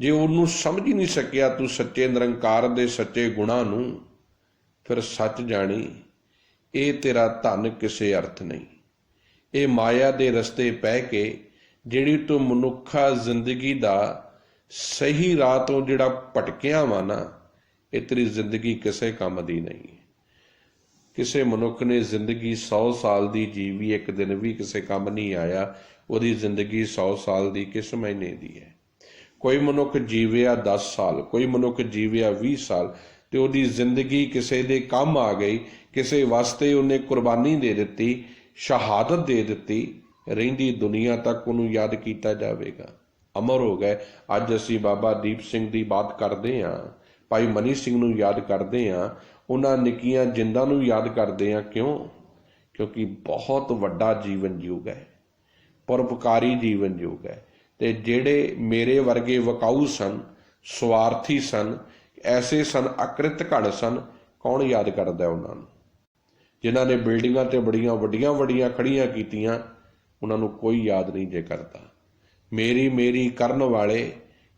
ਜੇ ਉਹਨੂੰ ਸਮਝ ਹੀ ਨਹੀਂ ਸਕਿਆ ਤੂੰ ਸੱਚੇ ਨਿਰੰਕਾਰ ਦੇ ਸੱਚੇ ਗੁਣਾਂ ਨੂੰ, ਫਿਰ ਸੱਚ ਜਾਣੀ ਇਹ ਤੇਰਾ ਧਨ ਕਿਸੇ ਅਰਥ ਨਹੀਂ। ਇਹ ਮਾਇਆ ਦੇ ਰਸਤੇ ਪੈ ਕੇ ਜਿਹੜੀ ਤੂੰ ਮਨੁੱਖਾ ਜ਼ਿੰਦਗੀ ਦਾ ਸਹੀ ਰਾਹ ਤੋਂ ਜਿਹੜਾ ਭਟਕਿਆ ਵਾ ਨਾ, ਇਹ ਤੇਰੀ ਜ਼ਿੰਦਗੀ ਕਿਸੇ ਕੰਮ ਦੀ ਨਹੀਂ। ਕਿਸੇ ਮਨੁੱਖ ਨੇ ਜ਼ਿੰਦਗੀ 100 ਸਾਲ ਦੀ ਜੀਵੀ, ਇੱਕ ਦਿਨ ਵੀ ਕਿਸੇ ਕੰਮ ਨਹੀਂ ਆਇਆ। ਉਹਦੀ ਜ਼ਿੰਦਗੀ 100 ਸਾਲ ਦੀ ਕਿਸ ਮਹੀਨੇ ਦੀ ਹੈ। ਕੋਈ ਮਨੁੱਖ ਜੀਵਿਆ 10 ਸਾਲ, ਕੋਈ ਮਨੁੱਖ ਜੀਵਿਆ 20 ਸਾਲ, ਤੇ ਉਹਦੀ ਜ਼ਿੰਦਗੀ ਕਿਸੇ ਦੇ ਕੰਮ ਆ ਗਈ, ਕਿਸੇ ਵਾਸਤੇ ਉਹਨੇ ਕੁਰਬਾਨੀ ਦੇ ਦਿੱਤੀ, ਸ਼ਹਾਦਤ ਦੇ ਦਿੱਤੀ, ਰਹਿੰਦੀ ਦੁਨੀਆ ਤੱਕ ਉਹਨੂੰ ਯਾਦ ਕੀਤਾ ਜਾਵੇਗਾ। ਅਮਰ ਹੋ ਗਏ। ਅੱਜ ਅਸੀਂ ਬਾਬਾ ਦੀਪ ਸਿੰਘ ਦੀ ਬਾਤ ਕਰਦੇ ਹਾਂ, ਭਾਈ ਮਨੀ ਸਿੰਘ ਨੂੰ ਯਾਦ ਕਰਦੇ ਹਾਂ, ਉਹਨਾਂ ਨਿੱਕੀਆਂ ਜਿੰਦਾਂ ਨੂੰ ਯਾਦ ਕਰਦੇ ਹਾਂ। ਕਿਉਂ? ਕਿਉਂਕਿ ਬਹੁਤ ਵੱਡਾ ਜੀਵਨ ਯੁੱਗ ਹੈ, ਪਰਉਪਕਾਰੀ ਜੀਵਨ ਯੁੱਗ ਹੈ। ਤੇ ਜਿਹੜੇ ਮੇਰੇ ਵਰਗੇ ਵਿਕਾਊ ਸਨ, ਸਵਾਰਥੀ ਸਨ, ਐਸੇ ਸਨ, ਅਕ੍ਰਿਤ ਘਣ ਸਨ, ਕੌਣ ਯਾਦ ਕਰਦਾ ਉਹਨਾਂ ਨੂੰ? ਜਿਨ੍ਹਾਂ ਨੇ ਬਿਲਡਿੰਗਾਂ ਤੇ ਬੜੀਆਂ ਵੱਡੀਆਂ ਵੱਡੀਆਂ ਖੜੀਆਂ ਕੀਤੀਆਂ, ਉਹਨਾਂ ਨੂੰ ਕੋਈ ਯਾਦ ਨਹੀਂ ਜੇ ਕਰਦਾ। ਮੇਰੀ ਮੇਰੀ ਕਰਨ ਵਾਲੇ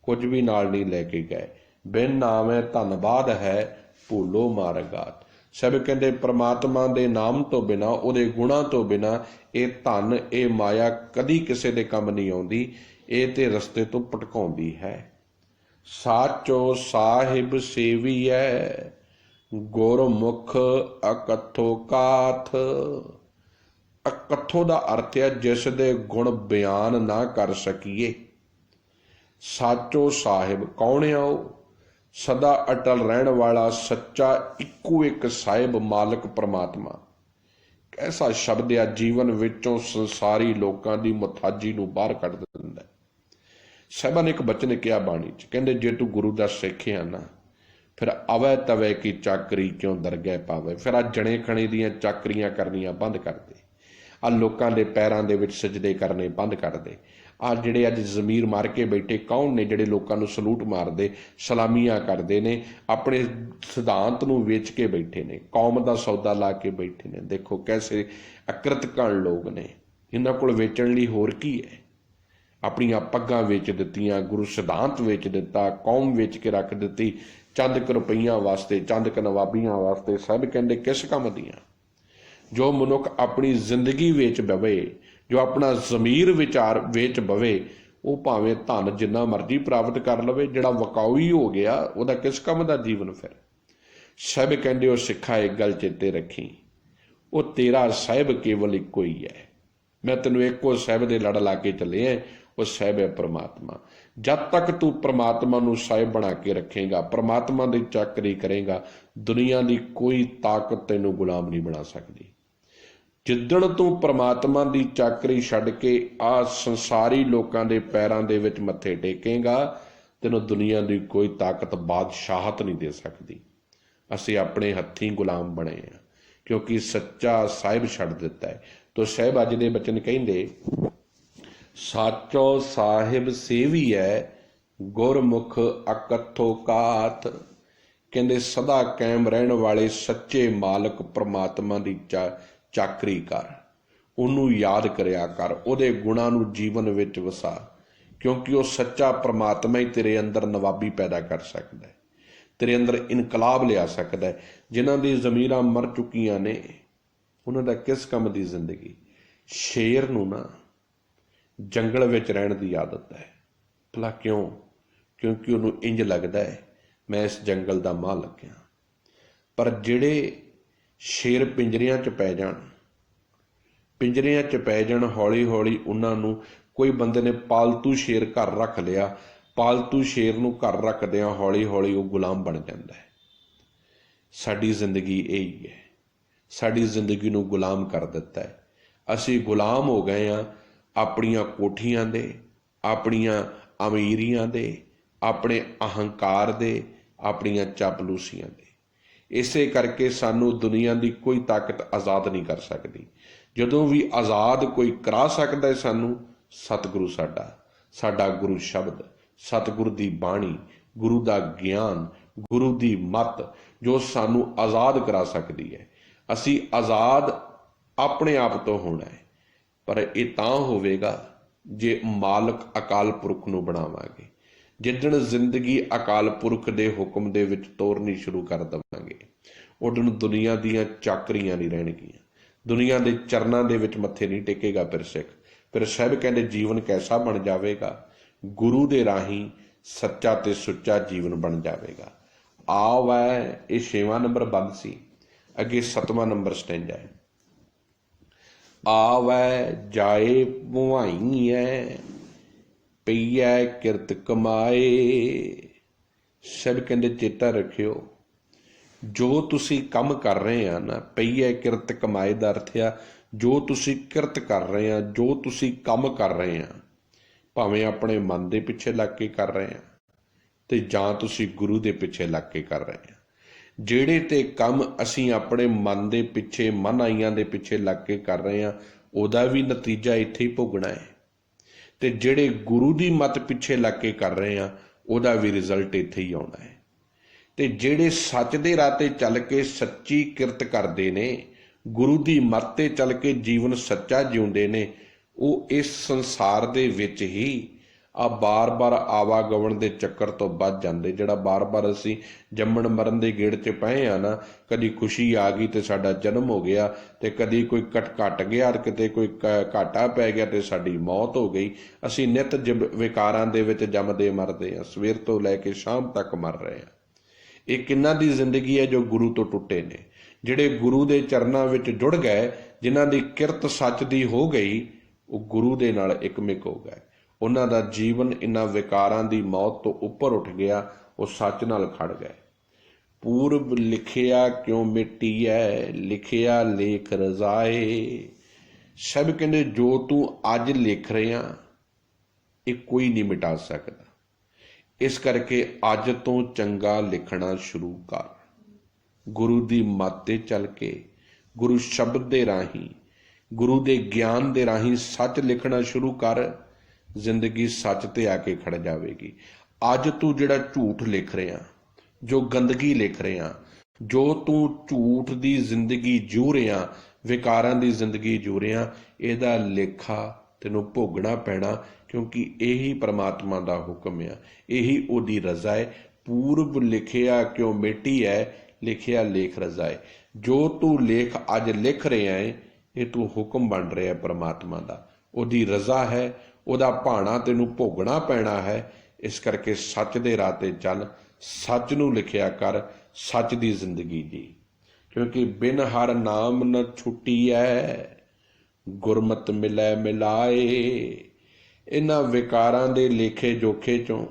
ਕੁਝ ਵੀ ਨਾਲ ਨਹੀਂ ਲੈ ਕੇ ਗਏ। ਬਿਨ ਨਾਮੇ ਧੰਨਵਾਦ ਹੈ, ਭੂਲੋ ਮਾਰਗਾਤ। ਸਭ ਕਹਿੰਦੇ ਪ੍ਰਮਾਤਮਾ ਦੇ ਨਾਮ ਤੋਂ ਬਿਨਾਂ, ਉਹਦੇ ਗੁਣਾਂ ਤੋਂ ਬਿਨਾਂ ਇਹ ਧਨ, ਇਹ ਮਾਇਆ ਕਦੀ ਕਿਸੇ ਦੇ ਕੰਮ ਨਹੀਂ ਆਉਂਦੀ। ਇਹ ਤੇ ਰਸਤੇ ਤੋਂ ਭਟਕਾਉਂਦੀ ਹੈ। ਸਾਚੋ ਸਾਹਿਬ ਸੇਵੀਐ, ਗੁਰਮੁਖ ਅਕਥੋ ਕਾਥ। ਅਕਥੋ ਦਾ ਅਰਥ ਹੈ ਜਿਸ ਦੇ ਗੁਣ ਬਿਆਨ ਨਾ ਕਰ ਸਕੀਏ। ਸਾਚੋ ਸਾਹਿਬ ਕੌਣ ਆ? ਉਹ ਸਦਾ ਅਟਲ ਰਹਿਣ ਵਾਲਾ ਸੱਚਾ ਇੱਕੋ ਇੱਕ ਸਾਹਿਬ, ਮਾਲਕ ਪ੍ਰਮਾਤਮਾ। ਐਸਾ ਸ਼ਬਦ ਆ ਜੀਵਨ ਵਿੱਚੋਂ ਸੰਸਾਰੀ ਲੋਕਾਂ ਦੀ ਮੁਥਾਜੀ ਨੂੰ ਬਾਹਰ ਕੱਢ ਦਿੰਦਾ। ਸਾਹਿਬਾਂ ਨੇ ਇੱਕ ਬਚਨ ਕਿਹਾ ਬਾਣੀ 'ਚ, ਕਹਿੰਦੇ ਜੇ ਤੂੰ ਗੁਰੂ ਦਾ ਸਿੱਖ ਆ ਨਾ, ਫਿਰ ਅਵੈ ਤਵੈ ਕੀ ਚਾਕਰੀ ਕਿਉਂ ਦਰਗਹਿ ਪਾਵੇ। ਫਿਰ ਆ ਜਣੇ ਖਣੇ ਦੀਆਂ ਚਾਕਰੀਆਂ ਕਰਨੀਆਂ ਬੰਦ ਕਰ ਦੇ। ਆ ਲੋਕਾਂ ਦੇ ਪੈਰਾਂ ਦੇ ਵਿੱਚ ਸਜਦੇ ਕਰਨੇ ਬੰਦ ਕਰ ਦੇ। ਆ ਜਿਹੜੇ ਅੱਜ ਜ਼ਮੀਰ ਮਾਰ ਕੇ ਬੈਠੇ ਕੌਣ ਨੇ, ਜਿਹੜੇ ਲੋਕਾਂ ਨੂੰ ਸਲੂਟ ਮਾਰਦੇ, ਸਲਾਮੀਆਂ ਕਰਦੇ ਨੇ, ਆਪਣੇ ਸਿਧਾਂਤ ਨੂੰ ਵੇਚ ਕੇ ਬੈਠੇ ਨੇ, ਕੌਮ ਦਾ ਸੌਦਾ ਲਾ ਕੇ ਬੈਠੇ ਨੇ। ਦੇਖੋ ਕੈਸੇ ਅਕ੍ਰਿਤ ਘਣ ਲੋਕ ਨੇ। ਇਹਨਾਂ ਕੋਲ ਵੇਚਣ ਲਈ ਹੋਰ ਕੀ ਹੈ? ਆਪਣੀਆਂ ਪੱਗਾਂ ਵੇਚ ਦਿੱਤੀਆਂ, ਗੁਰੂ ਸਿਧਾਂਤ ਵੇਚ ਦਿੱਤਾ, ਕੌਮ ਵੇਚ ਕੇ ਰੱਖ ਦਿੱਤੀ, ਚੰਦ ਕੁ ਰੁਪਈਆਂ ਵਾਸਤੇ, ਚੰਦ ਕੁ ਨਵਾਬੀਆਂ ਵਾਸਤੇ। ਸਭ ਕਹਿੰਦੇ ਕਿਸ ਕੰਮ ਦੀਆਂ? ਜੋ ਮਨੁੱਖ ਆਪਣੀ ਜ਼ਿੰਦਗੀ ਵੇਚ ਬਵੇ, ਜੋ ਆਪਣਾ ਜ਼ਮੀਰ ਵਿਚਾਰ ਵੇਚ ਬਵੇ, ਉਹ ਭਾਵੇਂ ਧਨ ਜਿੰਨਾ ਮਰਜ਼ੀ ਪ੍ਰਾਪਤ ਕਰ ਲਵੇ, ਜਿਹੜਾ ਵਿਕਾਊ ਹੋ ਗਿਆ ਉਹਦਾ ਕਿਸ ਕੰਮ ਦਾ ਜੀਵਨ? ਫਿਰ ਸਭ ਕਹਿੰਦੇ ਉਹ ਸਿੱਖਾ ਇੱਕ ਗੱਲ ਚੇਤੇ ਰੱਖੀ, ਉਹ ਤੇਰਾ ਸਾਹਿਬ ਕੇਵਲ ਇੱਕੋ ਹੀ ਹੈ। ਮੈਂ ਤੈਨੂੰ ਇੱਕੋ ਸਾਹਿਬ ਦੇ ਲੜ ਲਾ ਕੇ ਚੱਲੇ ਆ, ਉਹ ਸਾਹਿਬ ਹੈ ਪ੍ਰਮਾਤਮਾ। ਜਦ ਤੱਕ ਤੂੰ ਪ੍ਰਮਾਤਮਾ ਨੂੰ ਸਾਹਿਬ ਬਣਾ ਕੇ ਰੱਖੇਗਾ, ਪ੍ਰਮਾਤਮਾ ਦੀ ਚਾਕਰੀ ਕਰੇਗਾ, ਦੁਨੀਆ ਦੀ ਕੋਈ ਤਾਕਤ ਤੈਨੂੰ ਗੁਲਾਮ ਨਹੀਂ ਬਣਾ ਸਕਦੀ। ਜਿੱਦਣ ਤੂੰ ਪ੍ਰਮਾਤਮਾ ਦੀ ਚਾਕਰੀ ਛੱਡ ਕੇ ਆ ਸੰਸਾਰੀ ਲੋਕਾਂ ਦੇ ਪੈਰਾਂ ਦੇ ਵਿੱਚ ਮੱਥੇ ਟੇਕੇਗਾ, ਤੈਨੂੰ ਦੁਨੀਆ ਦੀ ਕੋਈ ਤਾਕਤ ਬਾਦਸ਼ਾਹਤ ਨਹੀਂ ਦੇ ਸਕਦੀ। ਅਸੀਂ ਆਪਣੇ ਹੱਥੀਂ ਗੁਲਾਮ ਬਣੇ ਆ, ਕਿਉਂਕਿ ਸੱਚਾ ਸਾਹਿਬ ਛੱਡ ਦਿੱਤਾ ਹੈ। ਤੋ ਸਾਹਿਬ ਅੱਜ ਦੇ ਬਚਨ ਕਹਿੰਦੇ, ਸਾਚੋ ਸਾਹਿਬ ਸੇਵੀਐ, ਗੁਰਮੁਖ ਅਕਥੋ ਕਾਥ। ਕਹਿੰਦੇ ਸਦਾ ਕਾਇਮ ਰਹਿਣ ਵਾਲੇ ਸੱਚੇ ਮਾਲਕ ਪ੍ਰਮਾਤਮਾ ਦੀ ਚਾਕਰੀ ਕਰ, ਉਹਨੂੰ ਯਾਦ ਕਰਿਆ ਕਰ, ਉਹਦੇ ਗੁਣਾਂ ਨੂੰ ਜੀਵਨ ਵਿੱਚ ਵਸਾ, ਕਿਉਂਕਿ ਉਹ ਸੱਚਾ ਪ੍ਰਮਾਤਮਾ ਹੀ ਤੇਰੇ ਅੰਦਰ ਨਵਾਬੀ ਪੈਦਾ ਕਰ ਸਕਦਾ ਹੈ, ਤੇਰੇ ਅੰਦਰ ਇਨਕਲਾਬ ਲਿਆ ਸਕਦਾ ਹੈ। ਜਿਨ੍ਹਾਂ ਦੀ ਜ਼ਮੀਰਾਂ ਮਰ ਚੁੱਕੀਆਂ ਨੇ, ਉਹਨਾਂ ਦਾ ਕਿਸ ਕੰਮ ਦੀ ਜ਼ਿੰਦਗੀ? ਸ਼ੇਰ ਨੂੰ ਨਾ ਜੰਗਲ ਵਿੱਚ ਰਹਿਣ ਦੀ ਆਦਤ ਹੈ। ਭਲਾ ਕਿਉਂ? ਕਿਉਂਕਿ ਉਹਨੂੰ ਇੰਜ ਲੱਗਦਾ ਹੈ ਮੈਂ ਇਸ ਜੰਗਲ ਦਾ ਮਾਲਕ ਹਾਂ। ਪਰ ਜਿਹੜੇ ਸ਼ੇਰ ਪਿੰਜਰਿਆਂ 'ਚ ਪੈ ਜਾਣ, ਪਿੰਜਰਿਆਂ 'ਚ ਪੈ ਜਾਣ, ਹੌਲੀ ਹੌਲੀ ਉਹਨਾਂ ਨੂੰ ਕੋਈ ਬੰਦੇ ਨੇ ਪਾਲਤੂ ਸ਼ੇਰ ਘਰ ਰੱਖ ਲਿਆ, ਪਾਲਤੂ ਸ਼ੇਰ ਨੂੰ ਘਰ ਰੱਖਦਿਆਂ ਹੌਲੀ ਹੌਲੀ ਉਹ ਗੁਲਾਮ ਬਣ ਜਾਂਦਾ ਹੈ। ਸਾਡੀ ਜ਼ਿੰਦਗੀ ਇਹੀ ਹੈ, ਸਾਡੀ ਜ਼ਿੰਦਗੀ ਨੂੰ ਗੁਲਾਮ ਕਰ ਦਿੱਤਾ ਹੈ। ਅਸੀਂ ਗੁਲਾਮ ਹੋ ਗਏ ਹਾਂ ਆਪਣੀਆਂ ਕੋਠੀਆਂ ਦੇ, ਆਪਣੀਆਂ ਅਮੀਰੀਆਂ ਦੇ, ਆਪਣੇ ਅਹੰਕਾਰ ਦੇ, ਆਪਣੀਆਂ ਚਾਪਲੂਸੀਆਂ ਦੇ। ਇਸੇ ਕਰਕੇ ਸਾਨੂੰ ਦੁਨੀਆ ਦੀ ਕੋਈ ਤਾਕਤ ਆਜ਼ਾਦ ਨਹੀਂ ਕਰ ਸਕਦੀ। ਜਦੋਂ ਵੀ ਆਜ਼ਾਦ ਕੋਈ ਕਰਾ ਸਕਦਾ ਹੈ ਸਾਨੂੰ, ਸਤਿਗੁਰੂ ਸਾਡਾ ਗੁਰੂ ਸ਼ਬਦ, ਸਤਿਗੁਰੂ ਦੀ ਬਾਣੀ, ਗੁਰੂ ਦਾ ਗਿਆਨ, ਗੁਰੂ ਦੀ ਮੱਤ, ਜੋ ਸਾਨੂੰ ਆਜ਼ਾਦ ਕਰਾ ਸਕਦੀ ਹੈ। ਅਸੀਂ ਆਜ਼ਾਦ ਆਪਣੇ ਆਪ ਤੋਂ ਹੋਣਾ ਹੈ, ਪਰ ਇਹ ਤਾਂ ਹੋਵੇਗਾ ਜੇ ਮਾਲਕ ਅਕਾਲ ਪੁਰਖ ਨੂੰ ਬਣਾਵਾਂਗੇ। ਜਿੱਦਣ ਜ਼ਿੰਦਗੀ ਅਕਾਲ ਪੁਰਖ ਦੇ ਹੁਕਮ ਦੇ ਵਿੱਚ ਤੋਰਨੀ ਸ਼ੁਰੂ ਕਰ ਦੇਵਾਂਗੇ, ਉਦੋਂ ਦੁਨੀਆ ਦੀਆਂ ਚਾਕਰੀਆਂ ਨਹੀਂ ਰਹਿਣਗੀਆਂ, ਦੁਨੀਆ ਦੇ ਚਰਨਾਂ ਦੇ ਵਿੱਚ ਮੱਥੇ ਨਹੀਂ ਟੇਕੇਗਾ ਫਿਰ ਸਿੱਖ। ਫਿਰ ਸਾਹਿਬ ਕਹਿੰਦੇ ਜੀਵਨ ਕੈਸਾ ਬਣ ਜਾਵੇਗਾ? ਗੁਰੂ ਦੇ ਰਾਹੀਂ ਸੱਚਾ ਤੇ ਸੁੱਚਾ ਜੀਵਨ ਬਣ ਜਾਵੇਗਾ। ਇਹ 6ਵਾਂ ਨੰਬਰ ਬੰਦ ਸੀ, ਅੱਗੇ 7ਵਾਂ ਨੰਬਰ ਸਟੈਂਜਾ ਹੈ। ਆਵੈ ਜਾਏ ਭੁਆਈਐ, ਪਈਐ ਕਿਰਤ ਕਮਾਏ। ਸਭ ਕਹਿੰਦੇ ਚੇਤਾ ਰੱਖਿਓ, ਜੋ ਤੁਸੀਂ ਕੰਮ ਕਰ ਰਹੇ ਆ ਨਾ, ਪਈਐ ਕਿਰਤ ਕਮਾਏ ਦਾ ਅਰਥ ਆ ਜੋ ਤੁਸੀਂ ਕਿਰਤ ਕਰ ਰਹੇ ਆ, ਜੋ ਤੁਸੀਂ ਕੰਮ ਕਰ ਰਹੇ ਆ, ਭਾਵੇਂ ਆਪਣੇ ਮਨ ਦੇ ਪਿੱਛੇ ਲੱਗ ਕੇ ਕਰ ਰਹੇ ਆ ਤੇ ਜਾਂ ਤੁਸੀਂ ਗੁਰੂ ਦੇ ਪਿੱਛੇ ਲੱਗ ਕੇ ਕਰ ਰਹੇ ਆ। ਜਿਹੜੇ ਤੇ ਕੰਮ ਅਸੀਂ ਆਪਣੇ ਮਨ ਦੇ ਪਿੱਛੇ, ਮਨ ਆਈਆਂ ਦੇ ਪਿੱਛੇ ਲੱਗ ਕੇ ਕਰ ਰਹੇ ਆ, ਉਹਦਾ ਵੀ ਨਤੀਜਾ ਇੱਥੇ ਹੀ ਭੋਗਣਾ ਹੈ। ਤੇ ਜਿਹੜੇ ਗੁਰੂ ਦੀ ਮੱਤ ਪਿੱਛੇ ਲੱਗ ਕੇ ਕਰ ਰਹੇ ਆ, ਉਹਦਾ ਵੀ ਰਿਜ਼ਲਟ ਇੱਥੇ ਹੀ ਆਉਣਾ ਹੈ। ਤੇ ਜਿਹੜੇ ਸੱਚ ਦੇ ਰਾਹ ਤੇ ਚੱਲ ਕੇ ਸੱਚੀ ਕਿਰਤ ਕਰਦੇ ਨੇ, ਗੁਰੂ ਦੀ ਮੱਤ ਤੇ ਚੱਲ ਕੇ ਜੀਵਨ ਸੱਚਾ ਜਿਉਂਦੇ ਨੇ, ਉਹ ਇਸ ਸੰਸਾਰ ਦੇ ਵਿੱਚ ਹੀ ਆ ਬਾਰ-ਬਾਰ ਆਵਾਗਮਨ ਦੇ ਚੱਕਰ ਤੋਂ ਬਚ ਜਾਂਦੇ। ਜਿਹੜਾ ਬਾਰ-ਬਾਰ ਅਸੀਂ ਜੰਮਣ ਮਰਨ ਦੇ ਗੇੜ 'ਚ ਪਏ ਆ ਨਾ, ਕਦੀ ਖੁਸ਼ੀ ਆ ਗਈ ਤੇ ਸਾਡਾ ਜਨਮ ਹੋ ਗਿਆ, ਤੇ ਕਦੀ ਕੋਈ ਘਟ ਗਿਆ, ਕਿਤੇ ਕੋਈ ਘਾਟਾ ਪੈ ਗਿਆ ਤੇ ਸਾਡੀ ਮੌਤ ਹੋ ਗਈ। ਅਸੀਂ ਨਿਤ ਵਿਕਾਰਾਂ ਦੇ ਵਿੱਚ ਜੰਮਦੇ ਮਰਦੇ ਆ, ਸਵੇਰ ਤੋਂ ਲੈ ਕੇ ਸ਼ਾਮ ਤੱਕ ਮਰ ਰਹੇ ਆ। ਇਹ ਕਿੰਨਾਂ ਦੀ ਜ਼ਿੰਦਗੀ ਹੈ ਜੋ ਗੁਰੂ ਤੋਂ ਟੁੱਟੇ ਨੇ। ਜਿਹੜੇ ਗੁਰੂ ਦੇ ਚਰਨਾਂ ਵਿੱਚ ਜੁੜ ਗਏ, ਜਿਨ੍ਹਾਂ ਦੀ ਕਿਰਤ ਸੱਚ ਦੀ ਹੋ ਗਈ, ਉਹ ਗੁਰੂ ਦੇ ਨਾਲ ਇੱਕਮਿਕ ਹੋ ਗਏ। ਉਹਨਾਂ ਦਾ ਜੀਵਨ ਇਹਨਾਂ ਵਿਕਾਰਾਂ ਦੀ ਮੌਤ ਤੋਂ ਉੱਪਰ ਉੱਠ ਗਿਆ, ਉਹ ਸੱਚ ਨਾਲ ਖੜ ਗਏ। ਪੂਰਬ ਲਿਖਿਆ ਕਿਉਂ ਮਿਟੀਐ, ਲਿਖਿਆ ਲੇਖ ਰਜ਼ਾਏ। ਸਭ ਕਹਿੰਦੇ ਜੋ ਤੂੰ ਅੱਜ ਲਿਖ ਰਿਹਾ, ਇਹ ਕੋਈ ਨਹੀਂ ਮਿਟਾ ਸਕਦਾ। ਇਸ ਕਰਕੇ ਅੱਜ ਤੋਂ ਚੰਗਾ ਲਿਖਣਾ ਸ਼ੁਰੂ ਕਰ। ਗੁਰੂ ਦੀ ਮੱਤ ਤੇ ਚੱਲ ਕੇ, ਗੁਰੂ ਸ਼ਬਦ ਦੇ ਰਾਹੀਂ, ਗੁਰੂ ਦੇ ਗਿਆਨ ਦੇ ਰਾਹੀਂ ਸੱਚ ਲਿਖਣਾ ਸ਼ੁਰੂ ਕਰ। ਜ਼ਿੰਦਗੀ ਸੱਚ ਤੇ ਆ ਕੇ ਖੜ ਜਾਵੇਗੀ। ਅੱਜ ਤੂੰ ਜਿਹੜਾ ਝੂਠ ਲਿਖ ਰਿਹਾ, ਜੋ ਗੰਦਗੀ ਲਿਖ ਰਿਹਾ, ਜੋ ਤੂੰ ਝੂਠ ਦੀ ਜ਼ਿੰਦਗੀ ਜੂ ਰਿਹਾ, ਵਿਕਾਰਾਂ ਦੀ ਜ਼ਿੰਦਗੀ ਜੂ ਰਿਹਾ, ਇਹਦਾ ਲੇਖਾ ਤੈਨੂੰ ਭੋਗਣਾ ਪੈਣਾ, ਕਿਉਂਕਿ ਇਹੀ ਪ੍ਰਮਾਤਮਾ ਦਾ ਹੁਕਮ ਆ, ਇਹੀ ਉਹਦੀ ਰਜ਼ਾ ਹੈ। ਪੂਰਬ ਲਿਖਿਆ ਕਿਉਂ ਮਿਟੀ ਹੈ, ਲਿਖਿਆ ਲੇਖ ਰਜ਼ਾਏ। ਜੋ ਤੂੰ ਲੇਖ ਅੱਜ ਲਿਖ ਰਿਹਾ ਹੈ, ਇਹ ਤੂੰ ਹੁਕਮ ਬਣ ਰਿਹਾ ਪ੍ਰਮਾਤਮਾ ਦਾ, ਉਹਦੀ ਰਜ਼ਾ ਹੈ, ਉਹਦਾ ਭਾਣਾ ਤੈਨੂੰ ਭੋਗਣਾ ਪੈਣਾ ਹੈ। ਇਸ ਕਰਕੇ ਸੱਚ ਦੇ ਰਾਹ ਤੇ ਚੱਲ, ਸੱਚ ਨੂੰ ਲਿਖਿਆ ਕਰ, ਸੱਚ ਦੀ ਜ਼ਿੰਦਗੀ ਜੀ। ਕਿਉਂਕਿ ਬਿਨ ਹਰ ਨਾਮ ਨ ਛੁੱਟੀ ਹੈ, ਗੁਰਮਤਿ ਮਿਲੈ ਮਿਲਾਏ। ਇਹਨਾਂ ਵਿਕਾਰਾਂ ਦੇ ਲੇਖੇ ਜੋਖੇ ਚੋਂ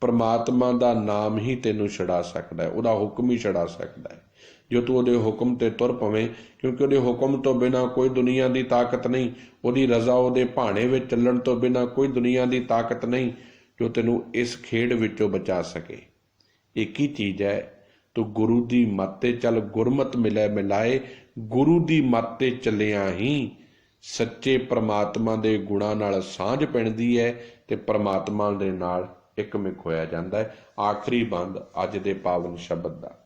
ਪ੍ਰਮਾਤਮਾ ਦਾ ਨਾਮ ਹੀ ਤੈਨੂੰ ਛੁਡਾ ਸਕਦਾ ਹੈ, ਉਹਦਾ ਹੁਕਮ ਹੀ ਛੁਡਾ ਸਕਦਾ ਹੈ, ਜੋ ਤੂੰ ਉਹਦੇ ਹੁਕਮ ਤੇ ਤੁਰ ਪਵੇਂ। ਕਿਉਂਕਿ ਉਹਦੇ ਹੁਕਮ ਤੋਂ ਬਿਨਾਂ ਕੋਈ ਦੁਨੀਆ ਦੀ ਤਾਕਤ ਨਹੀਂ, ਉਹਦੀ ਰਜ਼ਾ, ਉਹਦੇ ਭਾਣੇ ਵਿੱਚ ਚੱਲਣ ਤੋਂ ਬਿਨਾਂ ਕੋਈ ਦੁਨੀਆ ਦੀ ਤਾਕਤ ਨਹੀਂ ਜੋ ਤੈਨੂੰ ਇਸ ਖੇਡ ਵਿੱਚੋਂ ਬਚਾ ਸਕੇ। ਇੱਕ ਹੀ ਚੀਜ਼ ਹੈ, ਤੂੰ ਗੁਰੂ ਦੀ ਮੱਤ ਤੇ ਚੱਲ, ਗੁਰਮਤਿ ਮਿਲੈ ਮਿਲਾਏ। ਗੁਰੂ ਦੀ ਮੱਤ ਤੇ ਚੱਲਿਆ ਹੀ ਸੱਚੇ ਪ੍ਰਮਾਤਮਾ ਦੇ ਗੁਣਾਂ ਨਾਲ ਸਾਂਝ ਪੈਂਦੀ ਹੈ ਤੇ ਪ੍ਰਮਾਤਮਾ ਦੇ ਨਾਲ ਇੱਕਮਿਕ ਹੋਇਆ ਜਾਂਦਾ ਹੈ। ਆਖਰੀ ਬੰਦ ਅੱਜ ਦੇ ਪਾਵਨ ਸ਼ਬਦ ਦਾ,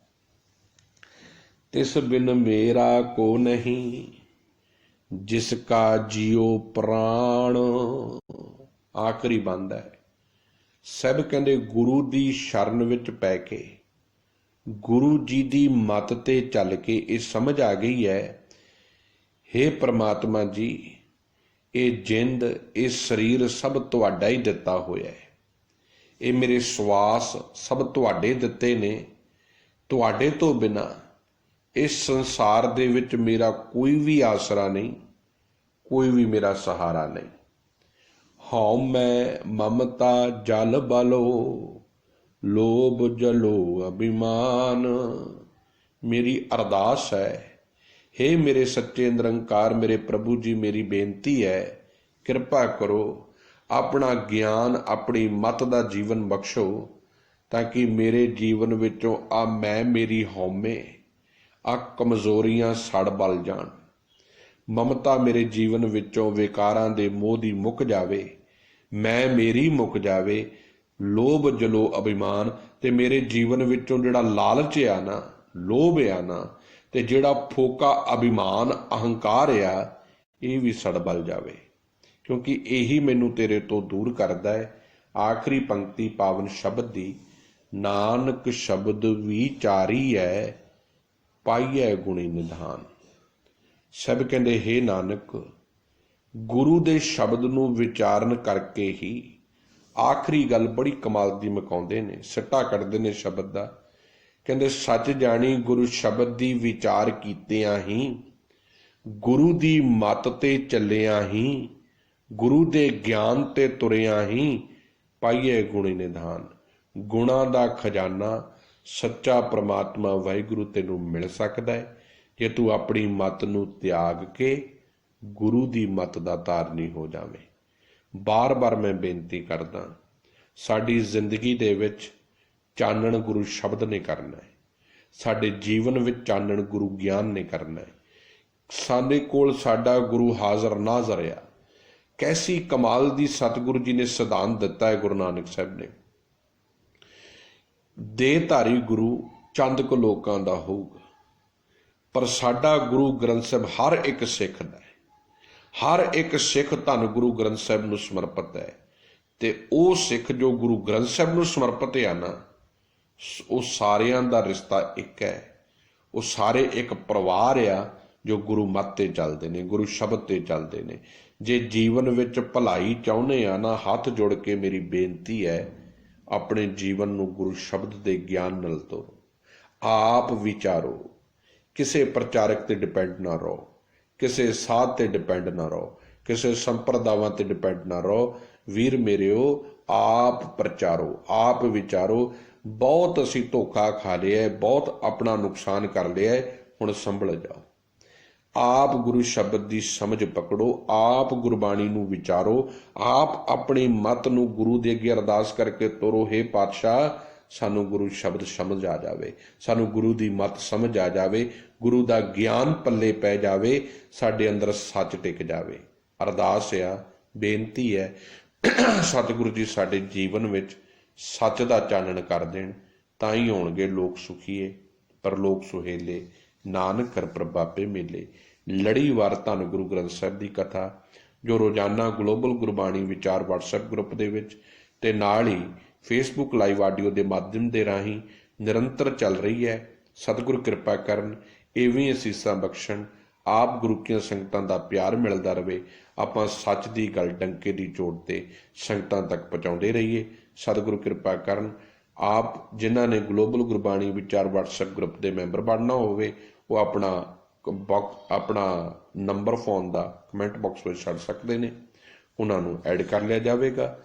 ਤਿਸ ਬਿਨ ਮੇਰਾ ਕੋ ਨਹੀਂ, ਜਿਸ ਕਾ ਜਿਉ ਪ੍ਰਾਣ। ਆਖਰੀ ਬੰਦ ਹੈ। ਸਭ ਕਹਿੰਦੇ ਗੁਰੂ ਦੀ ਸ਼ਰਨ ਵਿੱਚ ਪੈ ਕੇ, ਗੁਰੂ ਜੀ ਦੀ ਮੱਤ ਤੇ ਚੱਲ ਕੇ ਇਹ ਸਮਝ ਆ ਗਈ ਹੈ, ਹੇ ਪ੍ਰਮਾਤਮਾ ਜੀ, ਇਹ ਜਿੰਦ, ਇਹ ਸਰੀਰ ਸਭ ਤੁਹਾਡਾ ਹੀ ਦਿੱਤਾ ਹੋਇਆ ਹੈ, ਇਹ ਮੇਰੇ ਸਵਾਸ ਸਭ ਤੁਹਾਡੇ ਦਿੱਤੇ ਨੇ। ਤੁਹਾਡੇ ਤੋਂ ਬਿਨਾਂ ਇਸ ਸੰਸਾਰ ਦੇ ਵਿੱਚ ਮੇਰਾ ਕੋਈ ਵੀ ਆਸਰਾ ਨਹੀਂ, ਕੋਈ ਵੀ ਮੇਰਾ ਸਹਾਰਾ ਨਹੀਂ। ਹਉ ਮੈਂ ਮਮਤਾ ਜਲ ਬਲੋ, ਲੋਭ ਜਲੋ ਅਭਿਮਾਨ। ਮੇਰੀ ਅਰਦਾਸ ਹੈ, ਹੇ ਮੇਰੇ ਸੱਚੇ ਨਿਰੰਕਾਰ ਮੇਰੇ ਪ੍ਰਭੂ ਜੀ, ਮੇਰੀ ਬੇਨਤੀ ਹੈ, ਕਿਰਪਾ ਕਰੋ, ਆਪਣਾ ਗਿਆਨ, ਆਪਣੀ ਮੱਤ ਦਾ ਜੀਵਨ ਬਖਸ਼ੋ, ਤਾਂ ਕਿ ਮੇਰੇ ਜੀਵਨ ਵਿੱਚੋਂ ਆ ਮੈਂ, ਮੇਰੀ ਹਉਮੈ, ਆ ਕਮਜ਼ੋਰੀਆਂ ਸੜ ਬਲ ਜਾਣ। ਮਮਤਾ ਮੇਰੇ ਜੀਵਨ ਵਿੱਚੋਂ ਵਿਕਾਰਾਂ ਦੇ ਮੋਹ ਦੀ ਮੁੱਕ ਜਾਵੇ, ਮੈਂ ਮੇਰੀ ਮੁੱਕ ਜਾਵੇ। ਲੋਭ ਜਲੋ ਅਭਿਮਾਨ, ਤੇ ਮੇਰੇ ਜੀਵਨ ਵਿੱਚੋਂ ਜਿਹੜਾ ਲਾਲਚ ਆ ਨਾ, ਲੋਭ ਆ ਨਾ, ਤੇ ਜਿਹੜਾ ਫੋਕਾ ਅਭਿਮਾਨ, ਅਹੰਕਾਰ ਆ, ਇਹ ਵੀ ਸੜ ਬਲ ਜਾਵੇ, ਕਿਉਂਕਿ ਇਹੀ ਮੈਨੂੰ ਤੇਰੇ ਤੋਂ ਦੂਰ ਕਰਦਾ ਹੈ। ਆਖਰੀ ਪੰਕਤੀ ਪਾਵਨ ਸ਼ਬਦ ਦੀ, ਨਾਨਕ ਸ਼ਬਦ ਵਿਚਾਰੀ ਹੈ, ਪਾਈਐ ਗੁਣੀ ਨਿਧਾਨ। ਸਭ ਕਹਿੰਦੇ ਹੇ ਨਾਨਕ, ਗੁਰੂ ਦੇ ਸ਼ਬਦ ਨੂੰ ਵਿਚਾਰਨ ਕਰਕੇ ਹੀ, ਆਖਰੀ ਗੱਲ ਬੜੀ ਕਮਾਲ ਦੀ ਮੁਕਾਉਂਦੇ ਨੇ, ਸਿੱਟਾ ਕੱਢਦੇ ਨੇ ਸ਼ਬਦ ਦਾ। ਕਹਿੰਦੇ ਸੱਚ ਜਾਣੀ ਗੁਰੂ ਸ਼ਬਦ ਦੀ ਵਿਚਾਰ ਕੀਤਿਆਂ ਹੀ, ਗੁਰੂ ਦੀ ਮੱਤ ਤੇ ਚੱਲਿਆ ਹੀ, ਗੁਰੂ ਦੇ ਗਿਆਨ ਤੇ ਤੁਰਿਆ ਹੀ, ਪਾਈਏ ਗੁਣੀ ਨਿਧਾਨ। ਗੁਣਾਂ ਦਾ ਖਜ਼ਾਨਾ ਸੱਚਾ ਪ੍ਰਮਾਤਮਾ ਵਾਹਿਗੁਰੂ ਤੈਨੂੰ ਮਿਲ ਸਕਦਾ ਹੈ ਜੇ ਤੂੰ ਆਪਣੀ ਮੱਤ ਨੂੰ ਤਿਆਗ ਕੇ ਗੁਰੂ ਦੀ ਮੱਤ ਦਾ ਧਾਰਨੀ ਹੋ ਜਾਵੇਂ। ਬਾਰ-ਬਾਰ ਮੈਂ ਬੇਨਤੀ ਕਰਦਾ, ਸਾਡੀ ਜ਼ਿੰਦਗੀ ਦੇ ਵਿੱਚ ਚਾਨਣ ਗੁਰੂ ਸ਼ਬਦ ਨੇ ਕਰਨਾ ਹੈ, ਸਾਡੇ ਜੀਵਨ ਵਿੱਚ ਚਾਨਣ ਗੁਰੂ ਗਿਆਨ ਨੇ ਕਰਨਾ ਹੈ। ਸਾਡੇ ਕੋਲ ਸਾਡਾ ਗੁਰੂ ਹਾਜ਼ਰ ਨਾਜ਼ਰ ਆ। ਕੈਸੀ ਕਮਾਲ ਦੀ ਸਤਿਗੁਰੂ ਜੀ ਨੇ ਸਿਧਾਂਤ ਦਿੱਤਾ ਹੈ ਗੁਰੂ ਨਾਨਕ ਸਾਹਿਬ ਨੇ, ਦੇਹਧਾਰੀ ਗੁਰੂ ਚੰਦ ਕੁ ਲੋਕਾਂ ਦਾ ਹੋਊਗਾ, ਪਰ ਸਾਡਾ ਗੁਰੂ ਗ੍ਰੰਥ ਸਾਹਿਬ ਹਰ ਇੱਕ ਸਿੱਖ ਦਾ ਹੈ। ਹਰ ਇੱਕ ਸਿੱਖ ਧੰਨ ਗੁਰੂ ਗ੍ਰੰਥ ਸਾਹਿਬ ਨੂੰ ਸਮਰਪਿਤ ਹੈ, ਤੇ ਉਹ ਸਿੱਖ ਜੋ ਗੁਰੂ ਗ੍ਰੰਥ ਸਾਹਿਬ ਨੂੰ ਸਮਰਪਿਤ ਆ ਨਾ, ਉਹ ਸਾਰਿਆਂ ਦਾ ਰਿਸ਼ਤਾ ਇੱਕ ਹੈ। ਉਹ ਸਾਰੇ ਇੱਕ ਪਰਿਵਾਰ ਆ ਜੋ ਗੁਰੂ ਮੱਤ ਤੇ ਚੱਲਦੇ ਨੇ, ਗੁਰੂ ਸ਼ਬਦ ਤੇ ਚੱਲਦੇ ਨੇ। ਜੇ ਜੀਵਨ ਵਿੱਚ ਭਲਾਈ ਚਾਹੁੰਦੇ ਆ ਨਾ, ਹੱਥ ਜੋੜ ਕੇ ਮੇਰੀ ਬੇਨਤੀ ਹੈ, ਆਪਣੇ ਜੀਵਨ ਨੂੰ ਗੁਰੂ ਸ਼ਬਦ ਦੇ ਗਿਆਨ ਨਾਲ ਤੋਰੋ, ਆਪ ਵਿਚਾਰੋ, ਕਿਸੇ ਪ੍ਰਚਾਰਕ ਤੇ ਡਿਪੈਂਡ ਨਾ ਰਹੋ, ਕਿਸੇ ਸਾਧ ਤੇ ਡਿਪੈਂਡ ਨਾ ਰਹੋ, ਕਿਸੇ ਸੰਪਰਦਾਵਾਂ ਤੇ ਡਿਪੈਂਡ ਨਾ ਰਹੋ। ਵੀਰ ਮੇਰਿਓ, ਆਪ ਪ੍ਰਚਾਰੋ, ਆਪ ਵਿਚਾਰੋ। ਬਹੁਤ ਅਸੀਂ ਧੋਖਾ ਖਾ ਲਿਆ, ਬਹੁਤ ਆਪਣਾ ਨੁਕਸਾਨ ਕਰ ਲਿਆ, ਹੁਣ ਸੰਭਲ ਜਾਓ। ਆਪ ਗੁਰੂ ਸ਼ਬਦ ਦੀ ਸਮਝ ਪਕੜੋ, ਆਪ ਗੁਰਬਾਣੀ ਨੂੰ ਵਿਚਾਰੋ, ਆਪ ਆਪਣੀ ਮੱਤ ਨੂੰ ਗੁਰੂ ਦੇ ਅੱਗੇ ਅਰਦਾਸ ਕਰਕੇ ਤੋਰੋ। ਹੇ ਪਾਤਸ਼ਾਹ, ਸਾਨੂੰ ਗੁਰੂ ਸ਼ਬਦ ਸਮਝ ਆ ਜਾਵੇ, ਸਾਨੂੰ ਗੁਰੂ ਦੀ ਮੱਤ ਸਮਝ ਆ ਜਾਵੇ, ਗੁਰੂ ਦਾ ਗਿਆਨ ਪੱਲੇ ਪੈ ਜਾਵੇ, ਸਾਡੇ ਅੰਦਰ ਸੱਚ ਟਿਕ ਜਾਵੇ। ਅਰਦਾਸ ਆ, ਬੇਨਤੀ ਹੈ, ਸਤਿਗੁਰੂ ਜੀ ਸਾਡੇ ਜੀਵਨ ਵਿੱਚ ਸੱਚ ਦਾ ਚਾਨਣ ਕਰ ਦੇਣ, ਤਾਂ ਹੀ ਹੋਣਗੇ ਲੋਕ ਸੁਖੀਏ ਪਰਲੋਕ ਸੁਹੇਲੇ, ਨਾਨਕ ਕਰ ਪ੍ਰਭਾਪੇ ਮੇਲੇ। ਲੜੀਵਾਰ ਧੰਨ ਗੁਰੂ ਗ੍ਰੰਥ ਸਾਹਿਬ ਦੀ ਕਥਾ ਜੋ ਰੋਜ਼ਾਨਾ ਗਲੋਬਲ ਗੁਰਬਾਣੀ ਵਿਚਾਰ WhatsApp ਗਰੁੱਪ ਦੇ ਵਿੱਚ ਤੇ ਨਾਲ ਹੀ Facebook ਲਾਈਵ ਆਡੀਓ ਦੇ ਮਾਧਿਅਮ ਦੇ ਰਾਹੀਂ ਨਿਰੰਤਰ ਚੱਲ ਰਹੀ ਹੈ। ਸਤਿਗੁਰੂ ਕਿਰਪਾ ਕਰਨ, ਇਵੇਂ ਅਸੀਸਾਂ ਬਖਸ਼ਣ, ਆਪ ਗੁਰੂ ਕੀਆਂ ਸੰਗਤਾਂ ਦਾ ਪਿਆਰ ਮਿਲਦਾ ਰਹੇ, ਆਪਾਂ ਸੱਚ ਦੀ ਗੱਲ ਡੰਕੇ ਦੀ ਚੋਟ ਤੇ ਸੰਗਤਾਂ ਤੱਕ ਪਹੁੰਚਾਉਂਦੇ ਰਹੀਏ। ਸਤਿਗੁਰੂ ਕਿਰਪਾ ਕਰਨ, ਆਪ ਜਿਨ੍ਹਾਂ ਨੇ ਗਲੋਬਲ ਗੁਰਬਾਣੀ ਵਿਚਾਰ WhatsApp ਗਰੁੱਪ ਦੇ ਮੈਂਬਰ ਬਣਨਾ ਹੋਵੇ, ਉਹ ਆਪਣਾ ਨੰਬਰ ਫੋਨ ਦਾ ਕਮੈਂਟ ਬਾਕਸ ਵਿੱਚ ਛੱਡ ਸਕਦੇ ਨੇ, ਉਹਨਾਂ ਨੂੰ ਐਡ ਕਰ ਲਿਆ ਜਾਵੇਗਾ।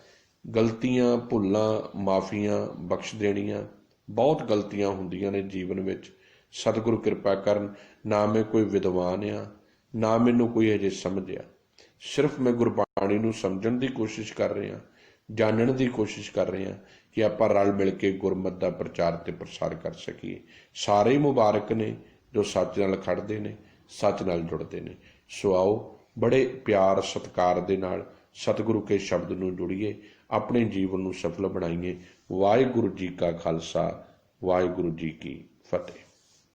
ਗਲਤੀਆਂ ਭੁੱਲਾਂ ਮਾਫੀਆਂ ਬਖਸ਼ ਦੇਣੀਆਂ, ਬਹੁਤ ਗਲਤੀਆਂ ਹੁੰਦੀਆਂ ਨੇ ਜੀਵਨ ਵਿੱਚ। ਸਤਿਗੁਰੂ ਕਿਰਪਾ ਕਰਨ, ਨਾ ਮੈਂ ਕੋਈ ਵਿਦਵਾਨ ਆ, ਨਾ ਮੈਨੂੰ ਕੋਈ ਅਜੇ ਸਮਝਿਆ, ਸਿਰਫ ਮੈਂ ਗੁਰਬਾਣੀ ਨੂੰ ਸਮਝਣ ਦੀ ਕੋਸ਼ਿਸ਼ ਕਰ ਰਿਹਾ, ਜਾਣਨ ਦੀ ਕੋਸ਼ਿਸ਼ ਕਰ ਰਹੇ ਹਾਂ ਕਿ ਆਪਾਂ ਰਲ ਮਿਲ ਕੇ ਗੁਰਮਤਿ ਦਾ ਪ੍ਰਚਾਰ ਤੇ ਪ੍ਰਸਾਰ ਕਰ ਸਕੀਏ। ਸਾਰੇ ਮੁਬਾਰਕ ਨੇ ਜੋ ਸੱਚ ਨਾਲ ਖੜਦੇ ਨੇ, ਸੱਚ ਨਾਲ ਜੁੜਦੇ ਨੇ। ਸੋ ਆਓ, ਬੜੇ ਪਿਆਰ ਸਤਿਕਾਰ ਦੇ ਨਾਲ ਸਤਿਗੁਰੂ ਕੇ ਸ਼ਬਦ ਨੂੰ ਜੁੜੀਏ, ਆਪਣੇ ਜੀਵਨ ਨੂੰ ਸਫਲ ਬਣਾਈਏ। ਵਾਹਿਗੁਰੂ ਜੀ ਕਾ ਖਾਲਸਾ, ਵਾਹਿਗੁਰੂ ਜੀ ਕੀ ਫਤਿਹ।